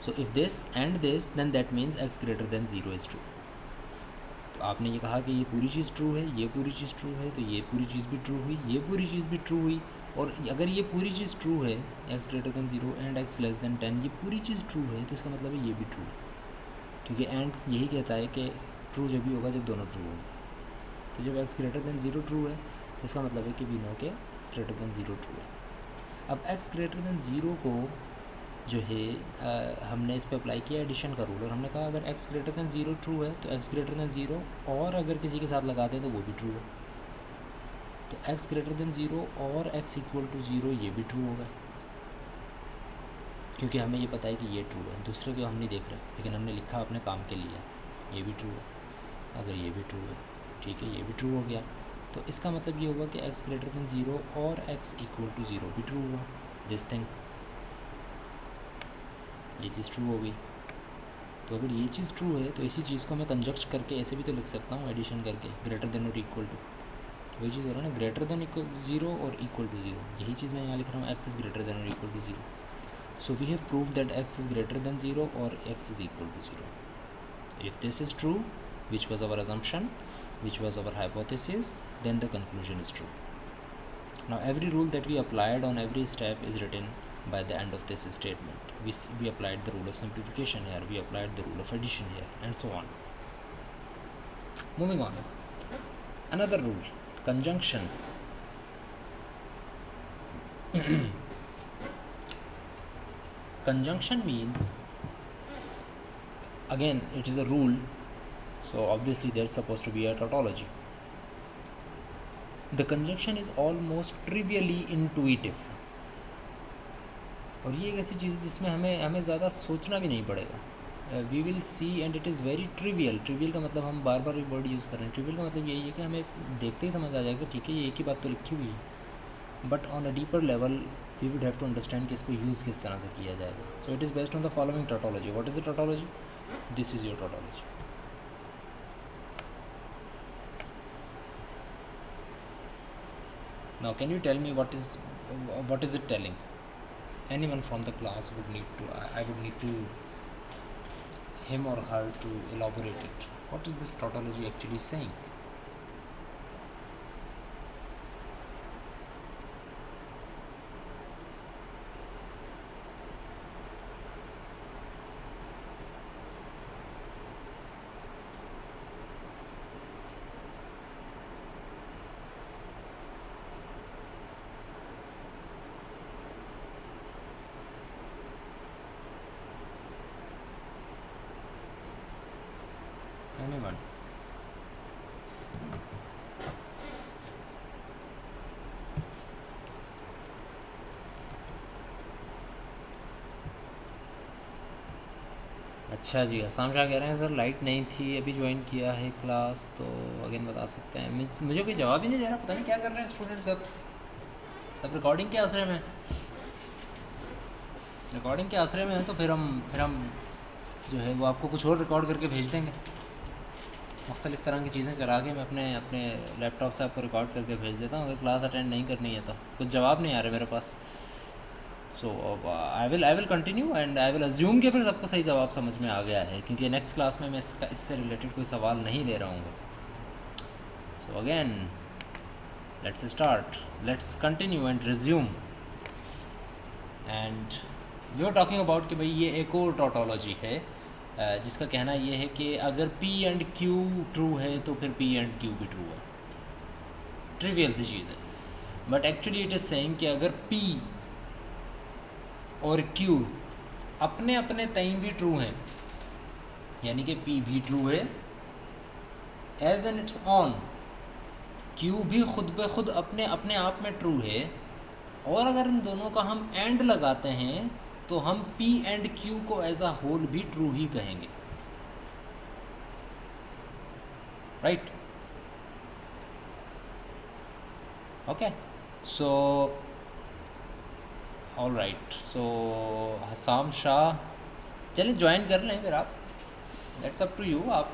So if this and this then that means x greater than 0 is true. तो आपने ये कहा कि ये पूरी चीज़ true है, ये पूरी चीज़ ट्रू है, तो ये पूरी चीज़ भी ट्रू हुई, ये पूरी चीज़ भी ट्रू हुई, और अगर ये पूरी चीज़ ट्रू है x greater than 0 and x less than 10, ये पूरी चीज़ ट्रू है, तो इसका मतलब है ये भी ट्रू है, क्योंकि एंड यही कहता है कि ट्रू जब भी होगा जब दोनों ट्रू होंगे. तो जब x ग्रेटर देन 0 ट्रू है तो इसका मतलब है कि वी नो के x ग्रेटर देन 0 ट्रू है. अब x ग्रेटर देन 0 को जो है हमने इस पर अप्लाई किया एडिशन का रूल, और हमने कहा अगर x ग्रेटर देन 0 ट्रू है तो x ग्रेटर देन 0 और अगर किसी के साथ लगा दें तो वो भी ट्रू है. तो x ग्रेटर देन 0 और x इक्वल टू 0 ये भी ट्रू होगा, क्योंकि हमें ये पता है कि ये ट्रू है, दूसरे को हम नहीं देख रहे, लेकिन हमने लिखा अपने काम के लिए, ये भी ट्रू है, अगर ये भी ट्रू है, ठीक है, ये भी ट्रू हो गया, तो इसका मतलब ये हुआ कि x ग्रेटर देन 0 और x इक्वल टू 0 भी ट्रू हुआ. दिस थिंग, ये चीज़ ट्रू हो गई. तो अगर ये चीज़ ट्रू है तो इसी चीज़ को मैं कंजक्ट करके ऐसे भी तो लिख सकता हूँ, एडिशन करके, ग्रेटर देन और इक्वल टू, वही चीज़ हो रहा है ना, ग्रेटर देन इक्वल 0 और इक्वल टू 0, यही चीज़ मैं यहाँ लिख रहा हूँ, x इज़ ग्रेटर देन और equal to 0. So we have proved that x is greater than 0 or x is equal to 0. If this is true, which was our assumption, which was our hypothesis, then the conclusion is true. Now every rule that we applied on every step is written by the end of this statement. We applied the rule of simplification here, we applied the rule of addition here, and so on. Moving on. Another rule, conjunction. Conjunction means, again it is a rule, so obviously there's supposed to be a tautology. The conjunction is almost trivially intuitive, और ये एक ऐसी चीज़ है जिसमें हमें ज़्यादा सोचना भी नहीं पड़ेगा. We will see and it is very trivial. Trivial का मतलब हम बार बार वर्ड यूज़ कर रहे हैं. ट्रिवियल का मतलब यही है कि हमें देखते ही समझ आ जाएगा, ठीक है ये एक ही बात तो लिखी हुई है, but on a deeper level we would have to understand कि इसको यूज़ किस तरह से किया जाएगा. So it is based on the following tautology. What is the tautology? This is your tautology. Now can you tell me what is it telling? Anyone from the class would need to, I would need to him or her to elaborate it. What is this tautology actually saying? Anyone? अच्छा जी, हसाम शाह कह रहे हैं sir light नहीं थी, अभी join किया है class, तो अगेन बता सकते हैं। मुझे कोई जवाब ही नहीं दे रहा, पता नहीं क्या कर रहे हैं स्टूडेंट सब रिकॉर्डिंग के आसरे में, रिकॉर्डिंग के आसरे में है। तो फिर हम जो है वो आपको कुछ और रिकॉर्ड करके भेज देंगे, मुख्तलिफ़ तरह की चीज़ें चला के मैं अपने लैपटॉप से आपको रिकॉर्ड करके भेज देता हूँ, अगर क्लास अटेंड नहीं करनी है तो। कुछ जवाब नहीं आ रहे मेरे पास। So I will continue and I will assume कि फिर सबको सही जवाब समझ में आ गया है, क्योंकि नेक्स्ट क्लास में मैं इससे रिलेटेड कोई सवाल नहीं ले रहा हूँ। So again let's start, let's continue and resume. And we are talking about कि भाई ये एक और टॉटोलॉजी है जिसका कहना ये है कि अगर P एंड Q ट्रू है तो फिर P एंड Q भी ट्रू है। ट्रिवियल सी चीज़ है, but actually it is saying कि अगर P और Q अपने अपने टाइम भी ट्रू हैं, यानी कि P भी ट्रू है as an it's on, Q भी खुद ब खुद अपने अपने आप में ट्रू है, और अगर इन दोनों का हम एंड लगाते हैं तो हम P एंड Q को एज अ होल भी ट्रू ही कहेंगे, right? Okay, so all right, so Hasam Shah चलिए ज्वाइन कर लें फिर आप, दैट्स अप टू यू। आप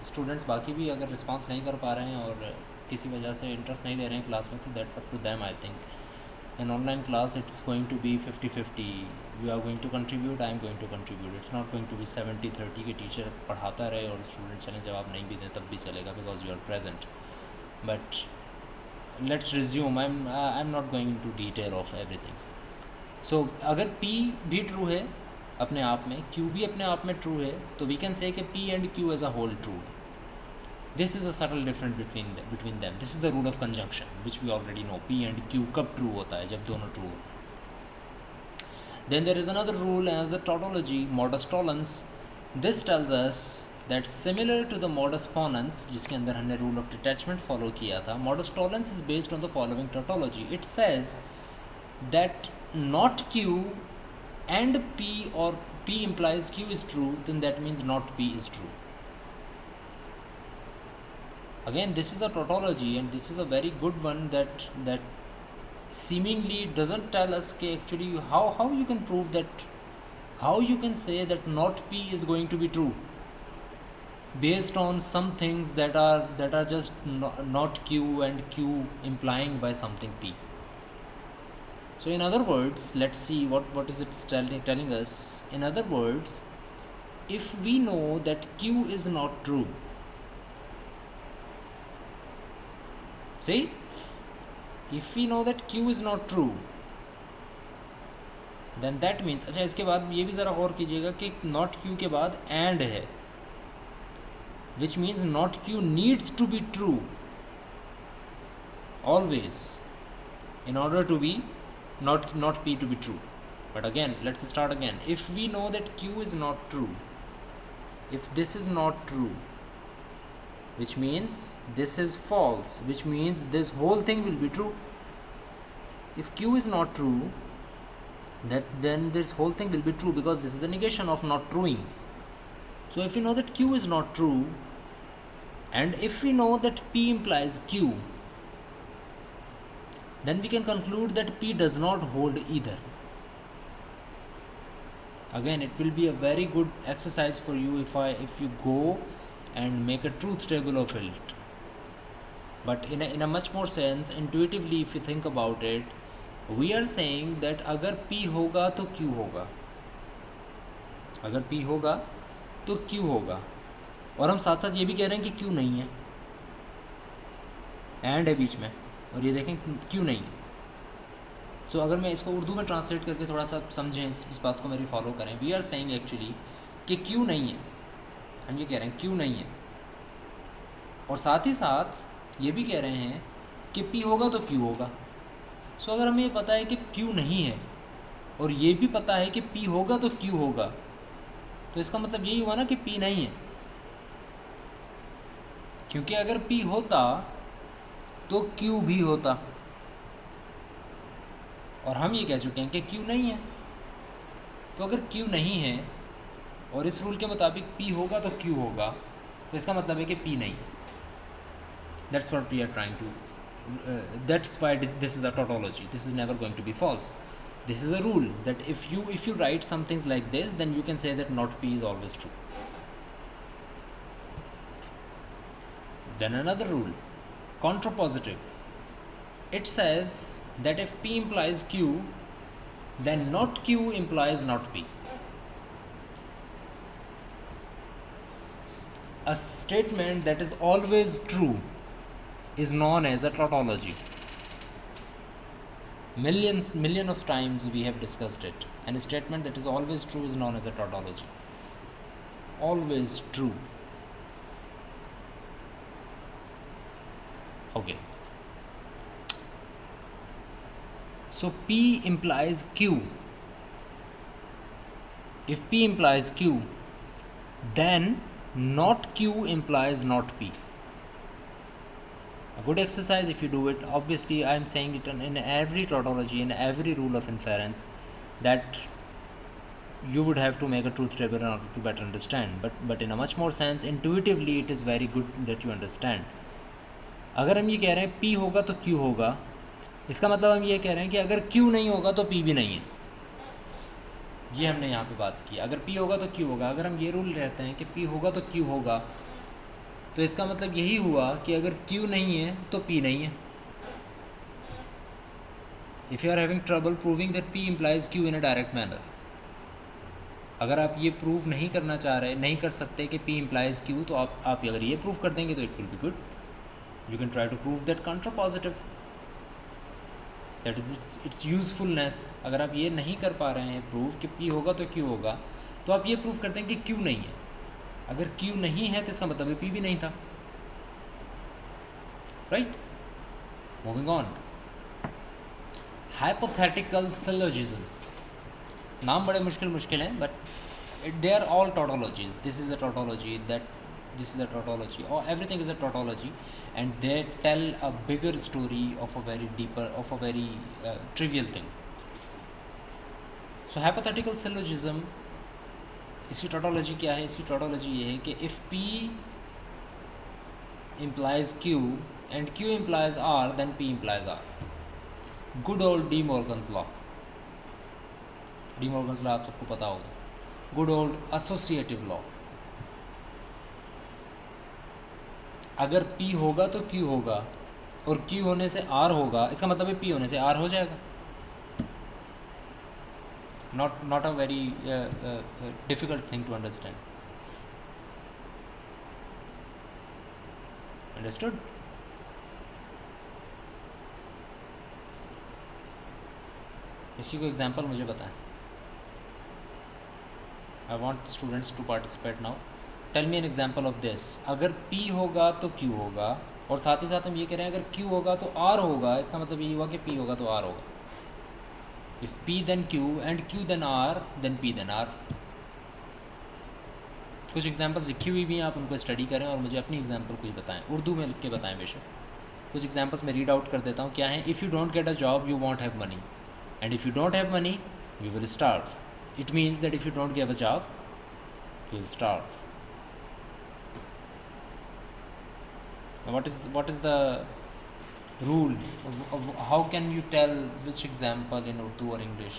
स्टूडेंट्स बाकी भी अगर रिस्पांस नहीं कर पा रहे हैं और किसी वजह से इंटरेस्ट नहीं ले रहे हैं क्लास में, तो that's up to them. I think in online class it's going to be 50-50, you are going to contribute, I am going to contribute, it's not going to be 70-30 कि टीचर पढ़ाता रहे और स्टूडेंट चलें जवाब नहीं भी दें तब भी चलेगा, because you are present. But let's resume, I am not going to detail of everything. So अगर P भी ट्रू है अपने आप में, Q भी अपने आप में ट्रू है, तो वी कैन से कि P and Q as a whole true है। This is a subtle difference between them. This is the rule of conjunction, which we already know. P and Q कब true होता है, जब दोनों true हो। Then there is another rule, another tautology, modus tollens. This tells us that similar to the modus ponens, जिसके अंदर हमने rule of detachment follow किया था, modus tollens is based on the following tautology. It says that not Q and P, or P implies Q is true, then that means not P is true. Again, this is a tautology and this is a very good one that seemingly doesn't tell us actually how you can prove that, how you can say that not P is going to be true based on some things that are just not Q and Q implying by something P. So in other words, let's see what is it telling us. In other words, if we know that Q is not true, see, if we know that Q is not true, then that means, अच्छा इसके बाद ये भी ज़रा गौर कीजिएगा कि not Q के बाद and है, which means not Q needs to be true always in order to be not P to be true. But again, let's start again. If we know that Q is not true, if this is not true, which means this is false, which means this whole thing will be true. If Q is not true, then this whole thing will be true, because this is the negation of not truing. So if we know that Q is not true, and if we know that P implies Q, then we can conclude that P does not hold either. Again, it will be a very good exercise for you if you go and make a truth table of it. But in a much more sense, intuitively, if you think about it, we are saying that अगर P होगा तो Q होगा, अगर P होगा तो क्यों होगा, और हम साथ साथ ये भी कह रहे हैं कि क्यों नहीं है, एंड है बीच में, और ये देखें क्यों नहीं है। सो अगर मैं इसको उर्दू में ट्रांसलेट करके थोड़ा सा समझें, इस बात को मेरी फॉलो करें, वी आर सेइंग एक्चुअली कि क्यों नहीं है, हम ये कह रहे हैं क्यों नहीं है, और साथ ही साथ ये भी कह रहे हैं कि पी होगा तो क्यों होगा। सो अगर हमें ये पता है कि क्यों नहीं है और ये भी पता है कि पी होगा तो क्यों होगा, तो इसका मतलब यही हुआ ना कि पी नहीं है, क्योंकि अगर पी होता तो क्यों भी होता, और हम ये कह चुके हैं कि क्यों नहीं है। तो अगर क्यों नहीं है और इस रूल के मुताबिक पी होगा तो क्यों होगा, तो इसका मतलब है कि पी नहीं है। That's what we are trying to, that's why this is a tautology. This is never going to be false. This is a rule that if you write some things like this, then you can say that not P is always true. Then another rule, contrapositive. It says that if P implies Q, then not Q implies not P. A statement that is always true is known as a tautology. Million of times we have discussed it, and a statement that is always true is known as a tautology. Always true. Okay, so P implies Q. If P implies Q, then not Q implies not P. A good exercise if you do it. Obviously I am saying it in every tautology, in every rule of inference, that you would have to make a truth table in order to better understand, but in a much more sense, intuitively it is very good that you understand. अगर हम ये कह रहे हैं P होगा तो Q होगा, इसका मतलब हम ये कह रहे हैं कि अगर Q नहीं होगा तो P भी नहीं है। ये हमने यहाँ पे बात की, अगर P होगा तो Q होगा। अगर हम ये रूल रहते हैं कि P होगा तो Q होगा, तो इसका मतलब यही हुआ कि अगर Q नहीं है तो P नहीं है। If you are having trouble proving that P implies Q in a direct manner, अगर आप ये प्रूव नहीं करना चाह रहे, नहीं कर सकते कि P implies Q, तो आप अगर ये प्रूव कर देंगे तो it will be good. You can try to prove that contrapositive, that is its usefulness. अगर आप ये नहीं कर पा रहे हैं प्रूव कि P होगा तो Q होगा, तो आप ये प्रूव करते हैं कि Q नहीं है. अगर Q नहीं है तो इसका मतलब है P भी नहीं था. Right, moving on. Hypothetical syllogism, नाम बड़े मुश्किल हैं, but they are all tautologies. This is a tautology, that this is a tautology, or everything is a tautology, and they tell a bigger story of a very deeper, of a very trivial thing. So hypothetical syllogism, इसकी tautology क्या है? इसकी tautology ये है कि if P implies Q and Q implies R, then P implies R. Good old De Morgan's law. De Morgan's law आप सबको पता होगा. Good old associative law. अगर P होगा तो Q होगा, और Q होने से R होगा, इसका मतलब है P होने से R हो जाएगा. Not a very difficult thing to understand. Understood? इसकी कोई एग्जांपल मुझे बताएं. I want students to participate now. Tell me an example of this. अगर P होगा तो Q होगा, और साथ ही साथ हम ये कह रहे हैं अगर Q होगा तो R होगा, इसका मतलब ये हुआ कि P होगा तो R होगा. If P then Q and Q then R, then P then R. कुछ एग्जाम्पल्स लिखी हुई भी हैं, आप उनको स्टडी करें और मुझे अपनी एग्जाम्पल कुछ बताएं, उर्दू में लिख के बताएं बेशक. कुछ एग्जाम्पल्स मैं रीड आउट कर देता हूँ. क्या है? If you don't get a job you want have money, and if you don't have money you will starve. It means that if you don't get a job you will starve. What is the rule of how can you tell which example in Urdu or English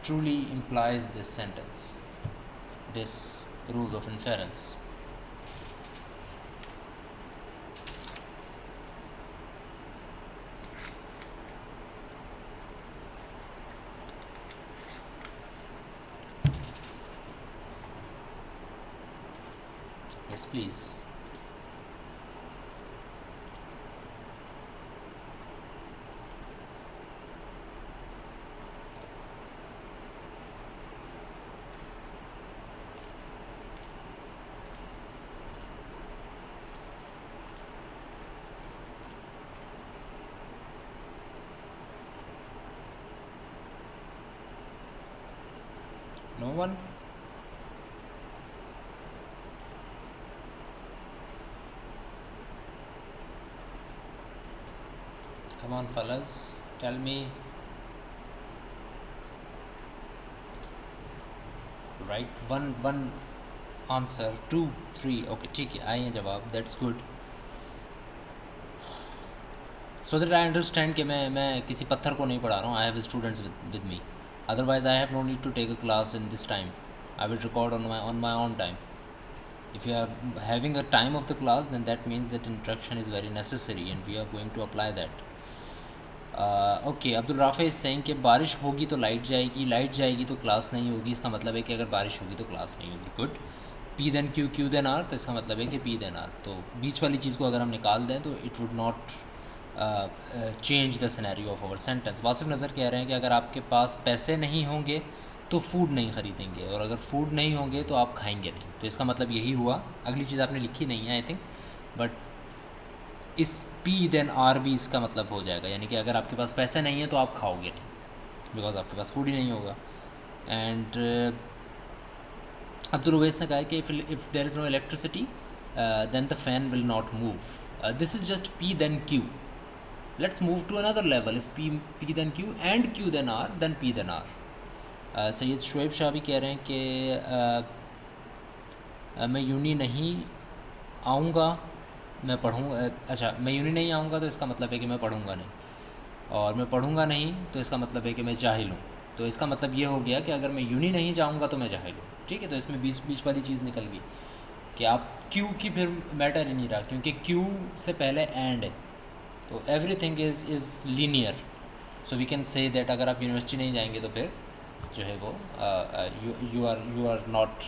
truly implies this sentence, this rule of inference? Yes, please. No one? Come on, fellas, tell me. Right, one answer 2 3 okay ठीक है आए हैं जवाब that's good so that I understand कि मैं किसी पत्थर को नहीं पढ़ा रहा हूँ I have students with me otherwise I have no need to take a class in this time I will record on my own time if you are having a time of the class then that means that interaction is very necessary and we are going to apply that okay Abdul Rafay is saying कि बारिश होगी तो light जाएगी तो class नहीं होगी इसका मतलब है कि अगर बारिश होगी तो क्लास नहीं होगी good P then Q Q then R तो इसका मतलब है कि पी देन आर तो बीच वाली चीज़ को अगर हम निकाल दें तो it would not change the scenario of our sentence Wasif Nazar कह रहे हैं कि अगर आपके पास पैसे नहीं होंगे तो फूड नहीं ख़रीदेंगे और अगर फूड नहीं होंगे तो आप खाएंगे नहीं तो इसका मतलब यही हुआ अगली चीज़ आपने लिखी नहीं है आई थिंक बट इस पी देन आर भी इसका मतलब हो जाएगा यानी कि अगर आपके पास पैसे नहीं है तो आप खाओगे नहीं बिकॉज आपके पास फूड ही नहीं होगा एंड अब्दुल उवैस ने कहा कि if there is no electricity then the fan will not move this is just P then Q let's move to another level if P then Q and Q then R then P then R Syed Shoaib Shah भी कह रहे हैं कि मैं uni नहीं आऊँगा मैं पढ़ूँगा अच्छा मैं यूनी नहीं आऊँगा तो इसका मतलब है कि मैं पढ़ूँगा नहीं और मैं पढ़ूँगा नहीं तो इसका मतलब है कि मैं जाहिल हूँ तो इसका मतलब ये हो गया कि अगर मैं यूनी नहीं जाऊँगा तो मैं जाहिल हूँ ठीक है तो इसमें बीच वाली चीज़ निकल गई कि आप क्यू की फिर मैटर ही नहीं रहा क्योंकि क्यू से पहले एंड है तो everything is linear so we can say that अगर आप यूनिवर्सिटी नहीं जाएंगे तो फिर जो है वो you are not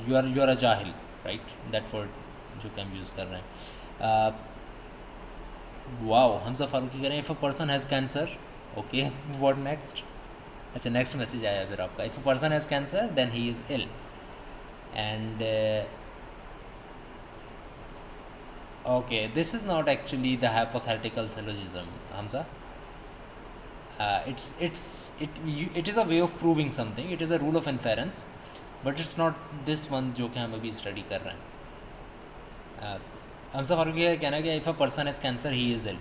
you are a जाहिल राइट दैट वर्ड जो कि हम यूज़ कर रहे हैं वाओ हमजा फारूकी कह रहे हैं if a person has cancer okay what next अच्छा नेक्स्ट मैसेज आया फिर आपका if a person has cancer then he is ill and okay this is not actually the hypothetical syllogism Hamza it is a way of proving something it is a rule of inference but it's not this one जो कि हम अभी study कर रहे हैं हमसा फारूकी का कहना है कि if a person has cancer he is ill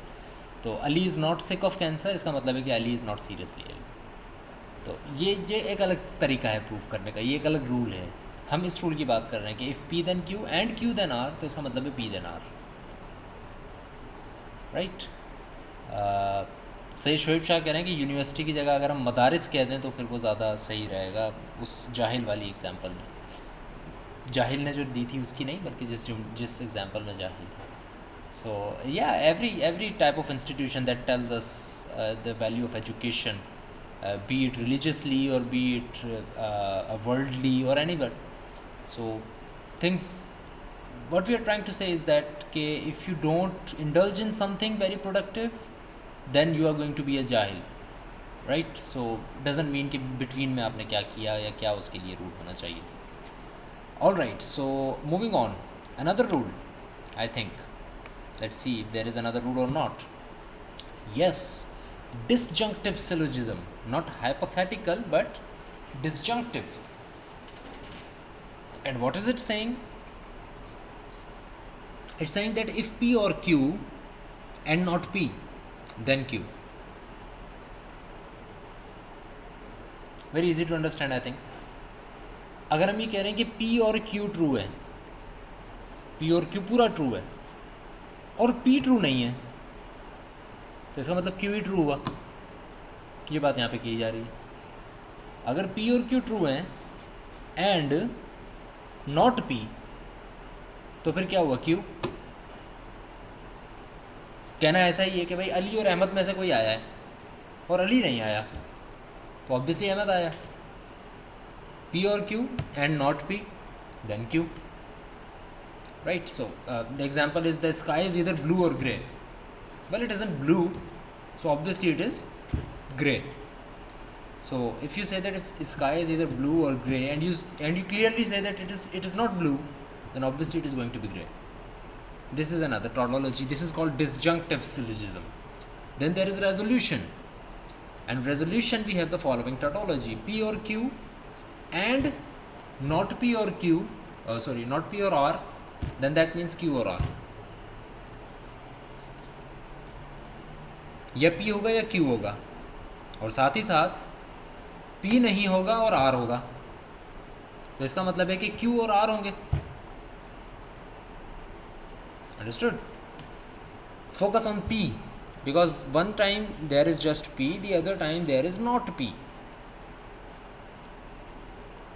तो Ali is not sick of cancer इसका मतलब है कि Ali is not seriously ill तो ये एक अलग तरीका है प्रूव करने का ये एक अलग रूल है हम इस रूल की बात कर रहे हैं कि if P then Q and Q then R तो इसका मतलब है पी देन आर राइट सही शोएब शाह कह रहे हैं कि यूनिवर्सिटी की जगह अगर हम मदारिस कह दें तो फिर वो ज़्यादा सही रहेगा उस जाहिल वाली एग्जांपल में जाहिल ने जो दी थी उसकी नहीं बल्कि जिस एग्जांपल में जाहिल था सो या every type of institution that tells us the value of education B it religiously और बी इट वर्ल्डली और any but so things what we are trying to say is that if you don't indulge in something very productive then you are going to be a jahil right so doesn't mean कि between में आपने क्या किया या क्या उसके लिए rule होना चाहिए था all right so moving on another rule I think let's see if there is another rule or not yes disjunctive syllogism not hypothetical but disjunctive and what is it saying it's saying that if P or Q and not P then Q very easy to understand I think अगर हम ये कह रहे हैं कि P और Q true है P और Q पूरा ट्रू है और P ट्रू नहीं है तो इसका मतलब Q ही ट्रू हुआ ये बात यहाँ पे की जा रही है अगर P और Q ट्रू हैं एंड नॉट P तो फिर क्या हुआ Q कहना ऐसा ही है कि भाई अली और अहमद में से कोई आया है और अली नहीं आया तो ऑब्वियसली अहमद आया P और Q and not P then Q right? So the example is the sky is either blue or gray. Well, it isn't blue, so obviously it is gray. So if you say that if sky is either blue or gray, and you clearly say that it is not blue, then obviously it is going to be gray. This is another tautology. This is called disjunctive syllogism. Then there is resolution, and resolution we have the following tautology: P or Q and not P or Q, not P or R, then that means Q or R. या P होगा या Q होगा, और साथ ही साथ P नहीं होगा और R होगा, तो इसका मतलब है कि Q और R होंगे. Understood? Focus on P, because one time there is just P, the other time there is not P.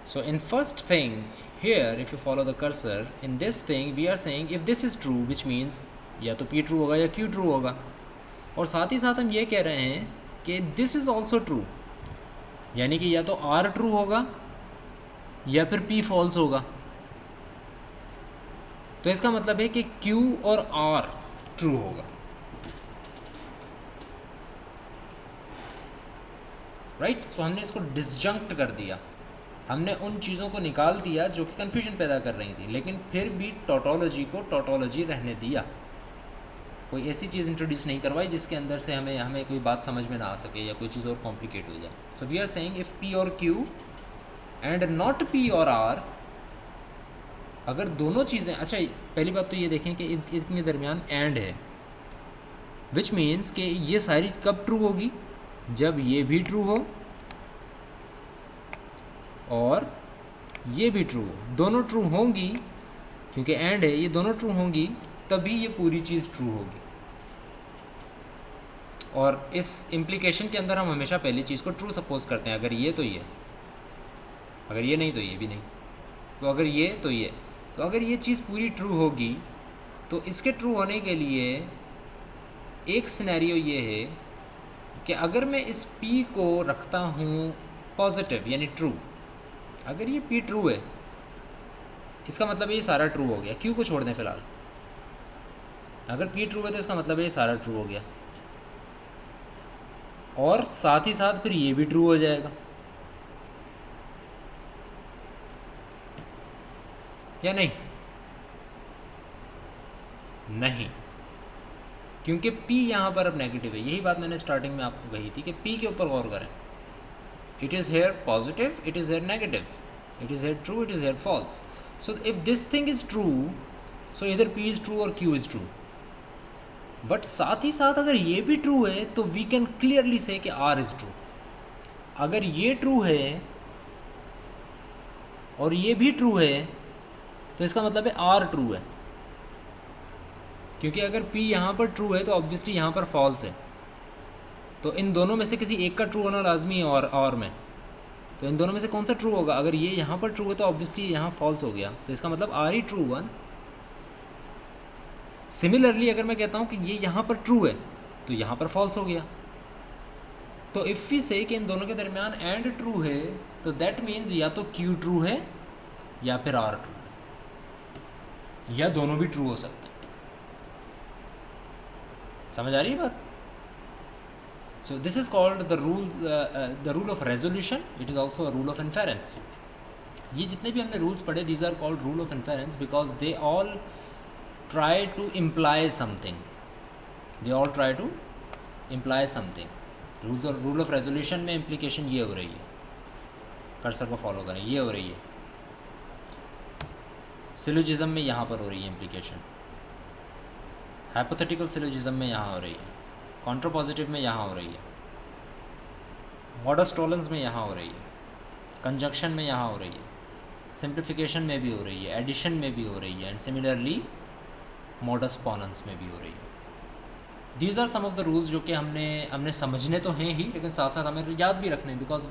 So in first thing here, if you follow the cursor, in this thing we are saying if this is true, which means या तो P true होगा या Q true होगा, और साथ ही साथ हम ये कह रहे हैं कि this is also true, यानी कि या तो R true होगा या फिर P false होगा. तो इसका मतलब है कि Q और R true होगा. राइट? सो हमने इसको डिसजंक्ट कर दिया, हमने उन चीज़ों को निकाल दिया जो कि कन्फ्यूजन पैदा कर रही थी, लेकिन फिर भी टोटोलॉजी को टोटोलॉजी रहने दिया. कोई ऐसी चीज़ इंट्रोड्यूस नहीं करवाई जिसके अंदर से हमें कोई बात समझ में ना आ सके या कोई चीज़ और कॉम्प्लिकेट हो जाए. So we are saying if P और Q एंड नॉट P और R, अगर दोनों चीज़ें, अच्छा पहली बात तो ये देखें कि इसके दरमियान एंड है, विच मीन्स कि ये सारी कब ट्रू होगी, जब ये भी ट्रू हो और ये भी ट्रू हो. दोनों ट्रू होंगी, क्योंकि एंड है, ये दोनों ट्रू होंगी तभी ये पूरी चीज़ ट्रू होगी. और इस इम्प्लीकेशन के अंदर हम हमेशा पहली चीज़ को ट्रू सपोज करते हैं. अगर ये तो ये, अगर ये नहीं तो ये भी नहीं, तो अगर ये तो ये, तो अगर ये चीज़ पूरी ट्रू होगी तो इसके ट्रू होने के लिए एक सिनेरियो ये है कि अगर मैं इस P को रखता हूँ पॉजिटिव यानी ट्रू, अगर ये P ट्रू है इसका मतलब है ये सारा ट्रू हो गया. Q को छोड़ दें फिलहाल. अगर P ट्रू है तो इसका मतलब है ये सारा ट्रू हो गया, और साथ ही साथ फिर ये भी ट्रू हो जाएगा, या नहीं? नहीं, क्योंकि P यहाँ पर अब नेगेटिव है. यही बात मैंने स्टार्टिंग में आपको कही थी कि P के ऊपर गौर करें. It is here positive, it is here negative, it is here true, it is here false. So if this thing is true, so इधर P इज़ ट्रू और Q इज़ ट्रू. बट साथ ही साथ अगर ये भी ट्रू है तो वी कैन क्लियरली से कि R इज़ ट्रू. अगर ये ट्रू है और ये भी ट्रू है तो इसका मतलब है R ट्रू है, क्योंकि अगर P यहाँ पर ट्रू है तो ऑब्वियसली यहाँ पर फॉल्स है. तो इन दोनों में से किसी एक का ट्रू होना लाजमी है और में, तो इन दोनों में से कौन सा ट्रू होगा? अगर ये यहाँ पर ट्रू है तो ऑब्वियसली यहाँ फॉल्स हो गया, तो इसका मतलब R ही ट्रू हुआ. सिमिलरली अगर मैं कहता हूँ कि ये यहाँ पर ट्रू है तो यहाँ पर फॉल्स हो गया. तो इफ़ वी से कि इन दोनों के दरमियान एंड ट्रू है, तो दैट मीन्स या तो Q ट्रू है या फिर R ट्रू है, या दोनों भी ट्रू हो सकते हैं. समझ आ रही है बात? So this is called the rule of resolution. It is also a rule of inference. ये जितने भी हमने रूल्स पढ़े, these are called rule of inference because they all try to imply something. They all try to imply something. Rule of resolution में implication ये हो रही है, कर्सर को फॉलो करें, ये हो रही है. सिलोजिज्म में यहाँ पर हो रही है implication. हाइपोथेटिकल सिलोजिज्म में यहाँ हो रही है. कॉन्ट्रापॉजिटिव में यहाँ हो रही है. मॉडस टॉलेंस में यहाँ हो रही है. कंजंक्शन में यहाँ हो रही है. सिंप्लीफिकेशन में भी हो रही है. एडिशन में भी हो रही है. एंड सिमिलरली मॉडस पोनेंस में भी हो रही है. These are some of the rules जो कि हमने समझने तो हैं ही, लेकिन साथ साथ हमें याद भी रखने, because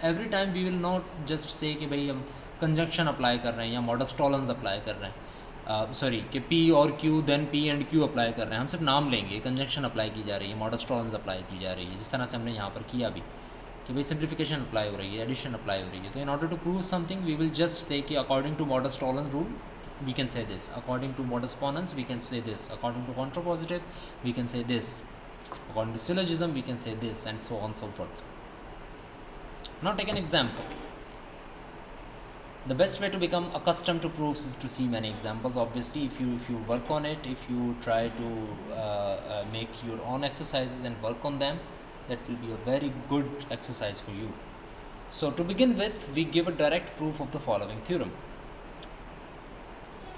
every time we will not just say कि भाई हम कंजंक्शन अप्लाई कर रहे हैं या मॉडस टॉलेंस अप्लाई कर रहे हैं, सॉरी कि P और Q then P and Q apply कर रहे हैं. हम सिर्फ नाम लेंगे, कंजंक्शन अप्लाई की जा रही है, मॉडस टॉलेंस अप्लाई की जा रही है, जिस तरह से हमने यहाँ पर किया भी कि भाई सिंप्लीफिकेशन अप्लाई हो रही है, एडिशन अप्लाई हो रही है. तो in order to prove something we will just say कि according to modus tollens rule we can say this. According to modus ponens, we can say this. According to contrapositive, we can say this. According to syllogism, we can say this, and so on and so forth. Now take an example. The best way to become accustomed to proofs is to see many examples. Obviously, if you work on it, if you try to make your own exercises and work on them, that will be a very good exercise for you. So to begin with, we give a direct proof of the following theorem.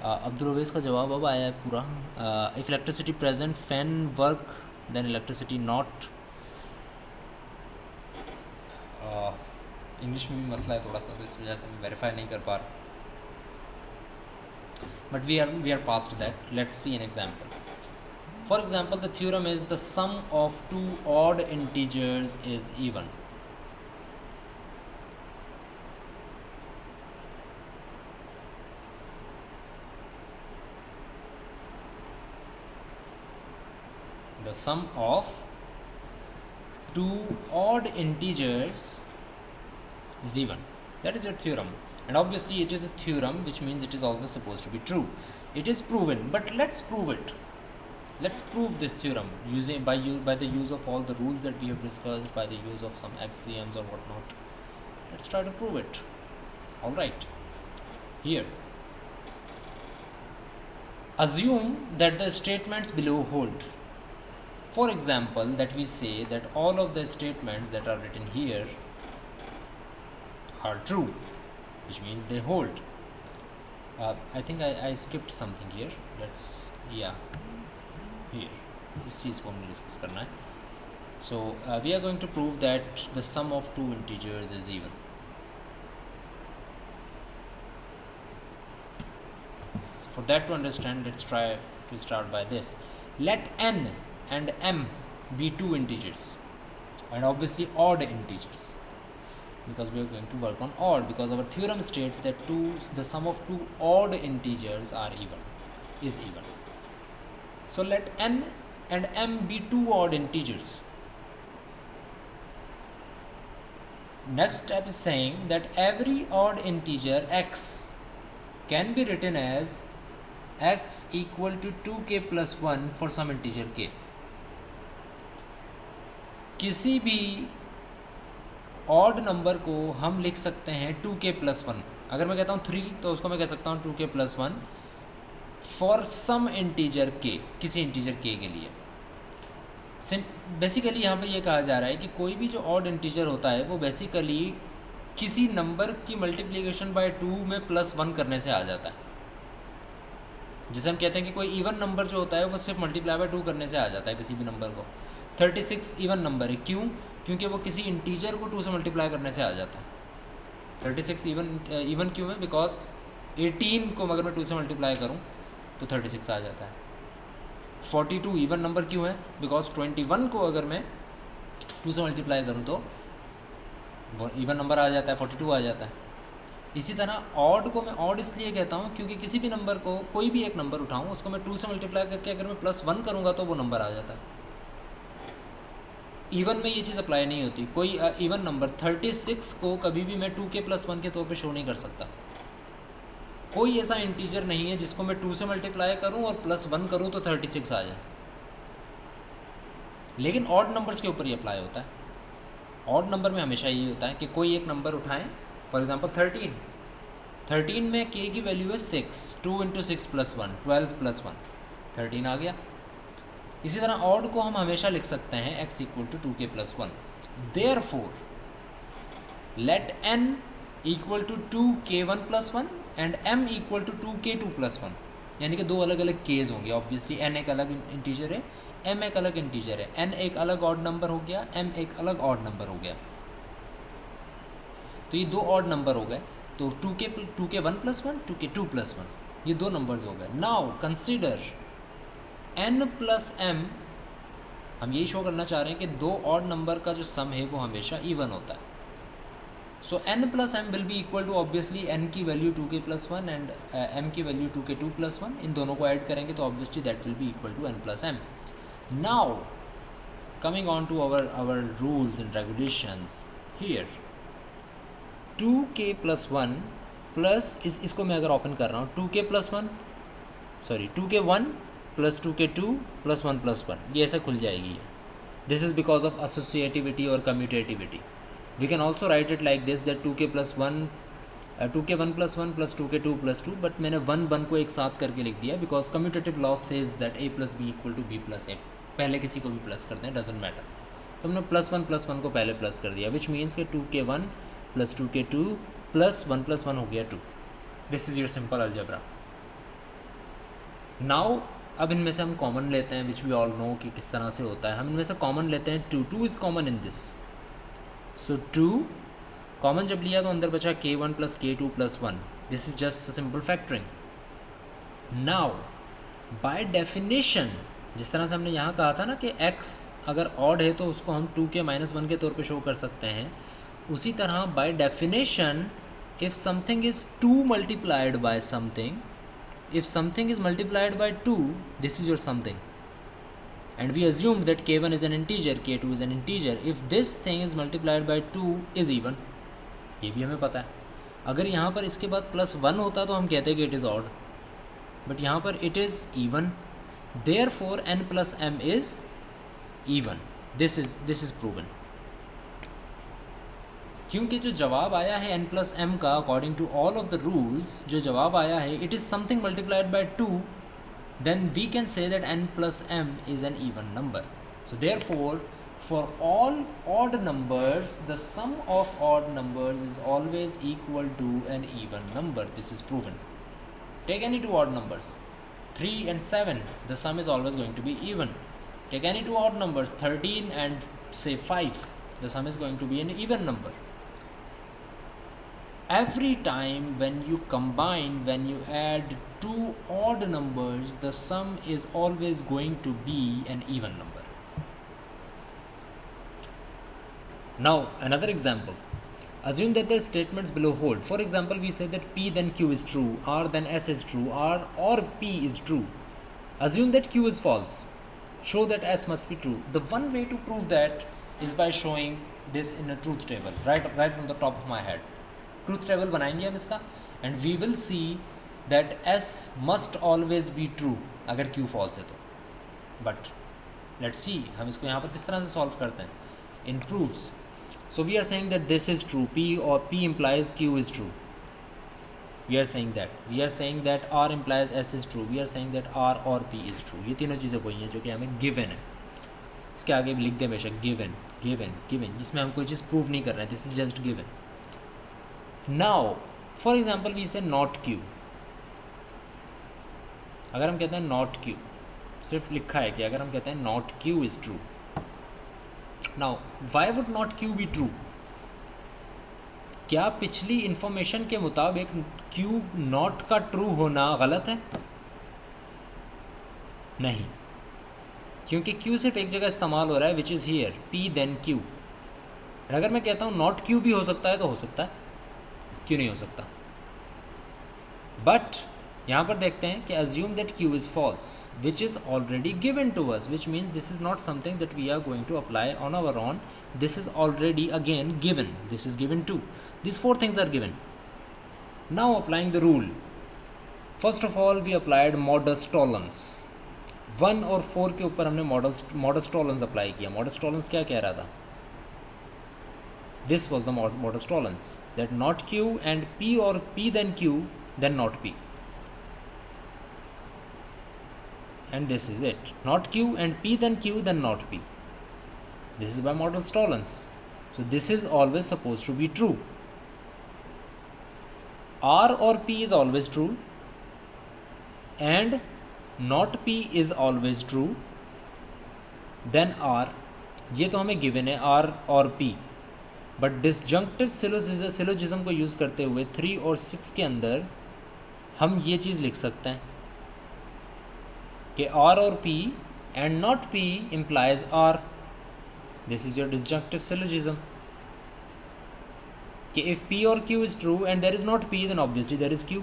Abdul का जवाब अब आया है पूरा. If electricity present, fan work, then electricity not. English में भी मसला है थोड़ा सा, तो इस वजह से मैं वेरीफाई नहीं कर पा रहा. But we are past that. Let's see an example. For example, the theorem is the sum of two odd integers is even. The sum of two odd integers is even. That is your theorem. And obviously it is a theorem, which means it is always supposed to be true. It is proven, but let's prove it. Let's prove this theorem using by the use of all the rules that we have discussed, by the use of some axioms or whatnot. Let's try to prove it. All right. Here, assume that the statements below hold. For example, that we say that all of the statements that are written here are true, which means they hold. I think I skipped something here. Here इस चीज़ को हमने discuss करना है. So we are going to prove that the sum of two integers is even. So for that to understand, let's try to start by this. Let n and m be two integers, and obviously odd integers, because we are going to work on odd, because our theorem states that the sum of two odd integers is even. So let n and m be two odd integers. Next step is saying that every odd integer x can be written as x equal to 2k plus 1 for some integer k. किसी भी odd number को हम लिख सकते हैं 2k plus 1. अगर मैं कहता हूँ 3, तो उसको मैं कह सकता हूँ 2k plus 1 for some integer k, किसी इंटीजर k के लिए. बेसिकली यहाँ पर ये कहा जा रहा है कि कोई भी जो ऑड इंटीजर होता है वो बेसिकली किसी नंबर की मल्टीप्लिकेशन बाय 2 में प्लस 1 करने से आ जाता है. जिसे हम कहते हैं कि कोई इवन नंबर जो होता है वो सिर्फ मल्टीप्लाई बाय 2 करने से आ जाता है किसी भी नंबर को. 36 इवन नंबर है. क्यों? क्योंकि वो किसी इंटीजर को 2 से मल्टीप्लाई करने से आ जाता है. 36 इवन क्यों है? बिकॉज 18 को अगर मैं 2 से मल्टीप्लाई करूँ तो 36 आ जाता है. 42 इवन नंबर क्यों है? बिकॉज 21 को अगर मैं 2 से मल्टीप्लाई करूँ तो वो इवन नंबर आ जाता है, 42 आ जाता है. इसी तरह ऑड को मैं ऑड इसलिए कहता हूँ क्योंकि किसी भी नंबर को, कोई भी एक नंबर उठाऊँ, उसको मैं 2 से मल्टीप्लाई करके अगर मैं प्लस 1 करूँगा तो वो नंबर आ जाता है. इवन में ये चीज़ अप्लाई नहीं होती. कोई इवन नंबर 36 को कभी भी मैं 2k प्लस 1 के तौर पे शो नहीं कर सकता. कोई ऐसा इंटीजर नहीं है जिसको मैं 2 से मल्टीप्लाई करूं और प्लस 1 करूं तो 36 आ जाए. लेकिन ऑड नंबर्स के ऊपर ये अप्लाई होता है. ऑड नंबर में हमेशा यही होता है कि कोई एक नंबर उठाएं, फॉर एग्जांपल 13 में k की वैल्यू है 6. 2 इंटू 6 प्लस 1, 12 प्लस 1, 13 आ गया. इसी तरह ऑड को हम हमेशा लिख सकते हैं x equal to 2k plus 1. Therefore let n equal to 2k1 plus 1 and m equal to 2k2 plus 1. यानी कि दो अलग अलग केस होंगे. ऑब्वियसली n एक अलग इंटीजर है, m एक अलग इंटीजर है. n एक अलग ऑड नंबर हो गया, m एक अलग ऑड नंबर हो गया. तो ये दो ऑड नंबर हो गए. तो 2k1 प्लस 1, 2k2 प्लस 1, ये दो नंबर्स हो गए. Now consider n plus m. हम यही शो करना चाह रहे हैं कि दो ऑड नंबर का जो सम है वो हमेशा इवन होता है. So n plus m will be equal to obviously n की value 2k plus 1 and m की वैल्यू 2k2 प्लस 1. इन दोनों को ऐड करेंगे तो obviously that will be equal to n plus m. Now coming on to our rules and regulations. Here 2k plus 1 plus इसको मैं अगर ओपन कर रहा हूँ 2k plus 1, sorry 2k 1 plus 2k 2 plus 1 plus 1, ये ऐसे खुल जाएगी ये. This is because of associativity और commutativity. We can also write it like this that 2k plus 1 2k 1 plus 1 plus 2k 2 plus 2, but मैंने 1 को एक साथ करके लिख दिया because commutative law says that a plus b equal to b plus a. पहले किसी को भी प्लस करते हैं, डजेंट मैटर. तो हमने प्लस 1 को पहले प्लस कर दिया, विच मीन्स कि 2k 1 प्लस 2k 2 प्लस 1 हो गया 2. This is your simple algebra. Now अब इनमें से हम कॉमन लेते हैं, विच वी ऑल नो कि किस तरह से होता है. हम इनमें से कॉमन लेते हैं 2 is common in this. So 2 common जब लिया तो अंदर बचा k1 plus k2 plus 1. This is just simple factoring. Now by definition, जिस तरह से हमने यहाँ कहा था ना कि x अगर ऑड है तो उसको हम 2k माइनस 1 के तौर पे शो कर सकते हैं, उसी तरह by definition if something is 2 multiplied by something, if something is multiplied by 2, this is your something, and we assume that k1 is an integer, k2 is an integer. If this thing is multiplied by 2 is even, ये भी हमें पता है. अगर यहाँ पर इसके बाद प्लस 1 होता तो हम कहते हैं कि इट इज़ ऑड, बट यहाँ पर it is even, therefore n plus m is even. this is proven. क्योंकि जो जवाब आया है n प्लस एम का according to all of the rules, जो जवाब आया है it is something multiplied by 2, then we can say that n plus m is an even number. So therefore for all odd numbers the sum of odd numbers is always equal to an even number. This is proven. Take any two odd numbers 3 and 7, the sum is always going to be even. Take any two odd numbers 13 and say 5, the sum is going to be an even number. Every time when you combine, when you add two odd numbers, the sum is always going to be an even number. Now another example. Assume that the statements below hold. For example, we say that P then Q is true, R then S is true, R or P is true. Assume that Q is false. Show that S must be true. The one way to prove that is by showing this in a truth table, right from the top of my head. Truth table बनाएंगे हम इसका, and we will see that S must always be true अगर Q false है तो. But let's see हम इसको यहाँ पर किस तरह से solve करते हैं. In proofs, so we are saying that this is true, P implies Q is true. We are saying that R implies S is true. We are saying that R or P is true. ये तीनों चीज़ें वही हैं जो कि हमें given है. इसके आगे भी लिख दें बेशक given, जिसमें हम कोई चीज़ प्रूव नहीं कर रहे हैं. This is just given. Now for example we say not Q. अगर हम कहते हैं not Q, सिर्फ लिखा है कि अगर हम कहते हैं not Q is true. Now why would not Q be true? क्या पिछली इंफॉर्मेशन के मुताबिक Q नॉट का ट्रू होना गलत है? नहीं, क्योंकि Q सिर्फ एक जगह इस्तेमाल हो रहा है which is here, P then Q. अगर मैं कहता हूँ नॉट Q भी हो सकता है तो हो सकता है, क्यों नहीं हो सकता? बट यहाँ पर देखते हैं कि assume that Q is false, which is already given to us, which means this is not something that we are going to apply on our own. This is already again given. This is given too. These four things are given. Now applying the rule. First of all we applied modus tollens. 1 और 4 के ऊपर हमने modus tollens apply किया. Modus tollens क्या कह रहा था? This was the modus tollens, that not Q and P or P then Q then not P. And this is it, not Q and P then Q then not P. This is by modus tollens. So this is always supposed to be true. R or P is always true and not P is always true. Then R, ये तो हमें given है R और P, but disjunctive syllogism को use करते हुए 3 और 6 के अंदर हम ये चीज़ लिख सकते हैं कि R or P and not P implies R. This is your disjunctive syllogism. कि if P or Q is true and there is not P, then obviously there is Q.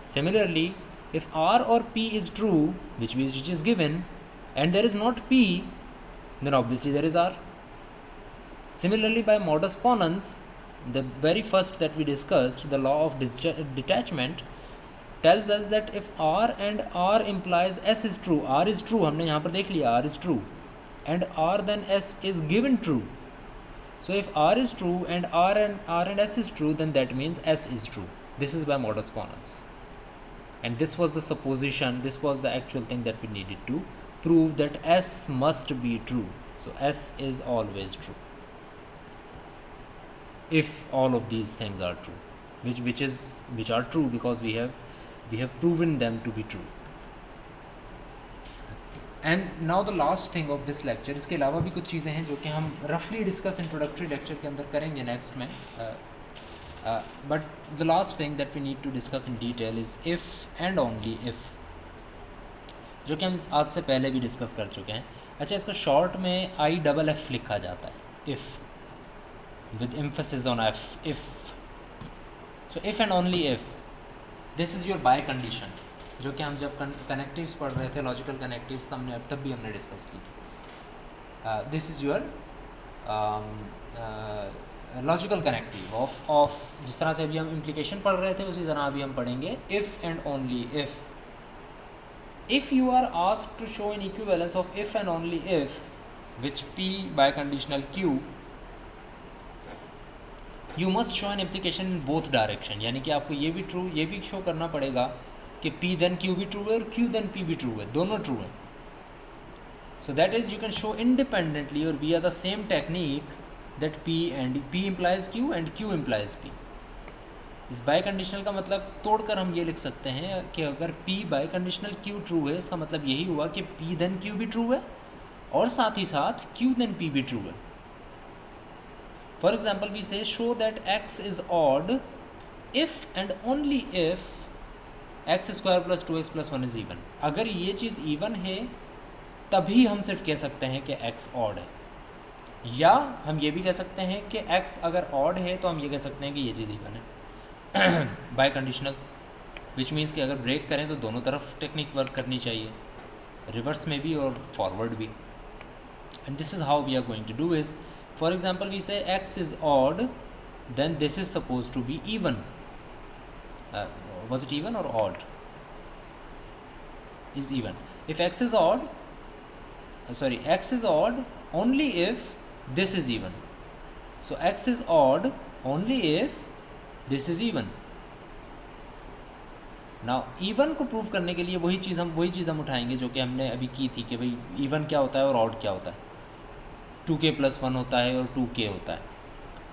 Similarly, if R or P is true, which is given, and there is not P, then obviously there is R. Similarly, by modus ponens, The very first that we discussed, the law of detachment, tells us that if R and R implies S is true, R is true, हमने यहाँ पर देख लिया R is true, and R then S is given true. So if R is true and R and S is true, then that means S is true. This is by modus ponens. And this was the supposition, this was the actual thing that we needed to prove, that S must be true. So S is always true if all of these things are true, which are true because we have proven them to be true. And now the last thing of this lecture, इसके अलावा भी कुछ चीज़ें हैं जो कि हम रफली डिस्कस इंट्रोडक्टरी लेक्चर के अंदर करेंगे नेक्स्ट में, but the last thing that we need to discuss in detail is if and only if, जो कि हम आज से पहले भी डिस्कस कर चुके हैं. अच्छा, इसको शॉर्ट में IFF लिखा जाता है, if with emphasis on F, if. So if and only if, this is your bi condition, जो कि हम जब कनेक्टिव्स पढ़ रहे थे, लॉजिकल कनेक्टिव्स, तब भी हमने डिस्कस की थी. This is your logical connective of जिस तरह से अभी हम इम्प्लीकेशन पढ़ रहे थे, उसी तरह अभी हम पढ़ेंगे if and only if. If you are asked to show an equivalence of if and only if which P biconditional Q, you must show an implication in both direction. यानी कि आपको ये भी ट्रू, ये भी show करना पड़ेगा कि P then Q भी ट्रू है और Q then P भी ट्रू है, दोनों ट्रू हैं. So that is you can show independently और we are the same technique that P implies Q and Q implies P. इस बाय कंडीशनल का मतलब तोड़कर हम ये लिख सकते हैं कि अगर P biconditional Q true है, इसका मतलब यही हुआ कि P then Q भी ट्रू है और साथ ही साथ Q then P भी ट्रू है. फॉर एग्जाम्पल वी से show that X is odd if and only if x square plus 2x plus 1 is even. अगर ये चीज़ इवन है तभी हम सिर्फ कह सकते हैं कि x ऑड है, या हम ये भी कह सकते हैं कि x अगर ऑड है तो हम ये कह सकते हैं कि ये चीज़ इवन है बाय कंडीशनल, विच मीन्स कि अगर ब्रेक करें तो दोनों तरफ टेक्निक वर्क करनी चाहिए, रिवर्स में भी और फॉरवर्ड भी. And this is how we are going to do is, for example we say x is odd, then this is suppose to be even. Was it even or odd? Is even. If x is odd, x is odd only if this is even. So x is odd only if this is even. Now even को prove करने के लिए वही चीज़ हम उठाएंगे जो कि हमने अभी की थी कि भाई even क्या होता है और odd क्या होता है. 2k + 1 होता है और 2k होता है,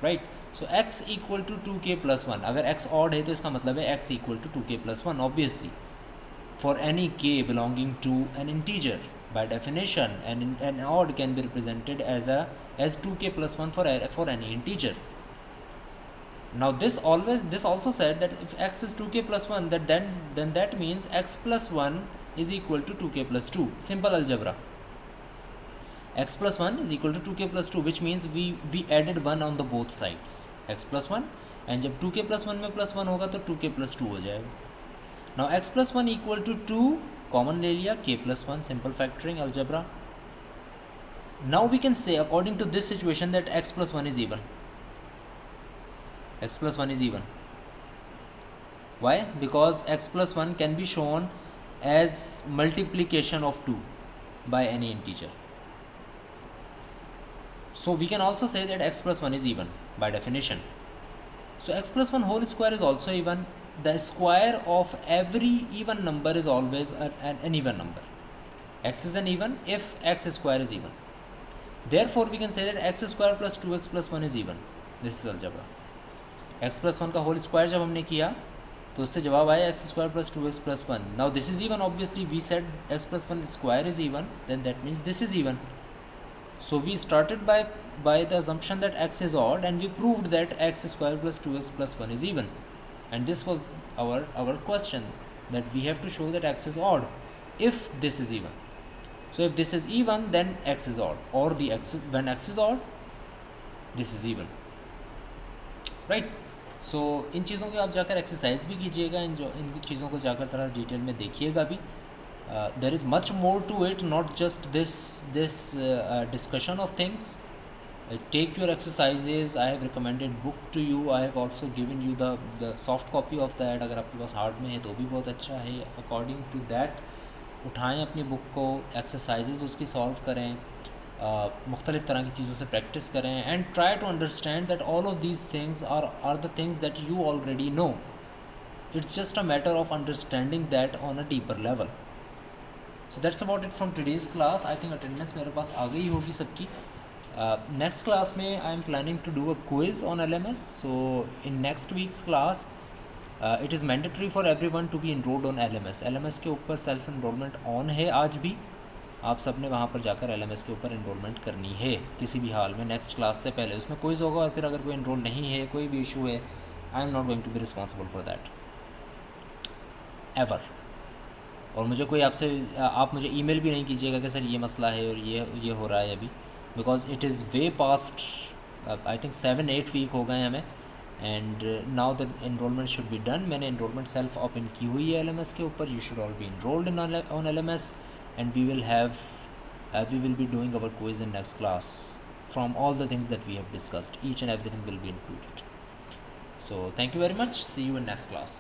right. So x equal to 2k + 1, अगर x ऑड है तो इसका मतलब है x equal to 2k + 1 obviously, for any k belonging to an integer. By definition an odd can be represented as 2k + 1 for any integer. Now this also said that if x is 2k + 1, then that means x + 1 is equal to 2k + 2. Simple algebra. x + 1 is equal to 2k + 2, which means we added 1 on the both sides, x + 1, and जब 2k + 1 में +1 होगा तो 2k + 2 हो जाएगा. Now x + 1 equal to 2, common ले लिया, k + 1, simple factoring algebra. Now we can say according to this situation that x + 1 is even. x + 1 is even. Why? Because x + 1 can be shown as multiplication of 2 by any integer. So we can also say that x + 1 is even by definition. So x + 1 whole square is also even. The square of every even number is always an even number. X is an even if x square is even. Therefore we can say that x square plus 2x plus 1 is even. This is algebra. x + 1 का whole square जब हमने किया तो उससे जवाब आया x square plus 2x plus 1. Now this is even, obviously we said x + 1 square is even, then that means this is even. So we started by the assumption that x is odd, and we proved that x square plus 2x plus 1 is even. And this was our question, that we have to show that x is odd if this is even. So if this is even, then x is odd, or when x is odd, this is even, right? So इन चीज़ों की आप जाकर exercise भी कीजिएगा, इन चीज़ों को जाकर थोड़ा डिटेल में देखिएगा भी. There is much more to it, not just this discussion of things. Take your exercises. I have recommended book to you. I have also given you the soft copy of that. अगर आपके पास hard में है तो भी बहुत अच्छा है. According to that उठाएं अपनी बुक को, एक्सरसाइजेज उसकी सॉल्व करें, मुख्तलिफ़ तरह की चीज़ों से प्रैक्टिस करें, and try to understand that all of these things are the things that you already know. It's just a matter of understanding that on a deeper level. So that's about it from today's class. I think attendance मेरे पास आ गई होगी सबकी. Next class में I am planning to do a quiz on LMS. So in next week's class it is mandatory for everyone to be enrolled on LMS. LMS के ऊपर self enrolment on है आज भी. आप सब ने वहाँ पर जाकर LMS के ऊपर इनरोलमेंट करनी है किसी भी हाल में. नेक्स्ट क्लास से पहले उसमें क्विज़ होगा, और फिर अगर कोई इनरोल नहीं है, कोई भी इशू है, I am not going to be responsible for that ever. और मुझे कोई आपसे आप मुझे ईमेल भी नहीं कीजिएगा कि सर ये मसला है और ये हो रहा है अभी, because it is way past. I think 7-8 week हो गए हमें, and now the enrolment should be done. मैंने एनरोलमेंट सेल्फ ओपन की हुई है LMS के ऊपर. You should all be enrolled in on LMS, and we will be doing our quiz in next class from all the things that we have discussed. Each and everything will be included. So thank you very much. See you in next class.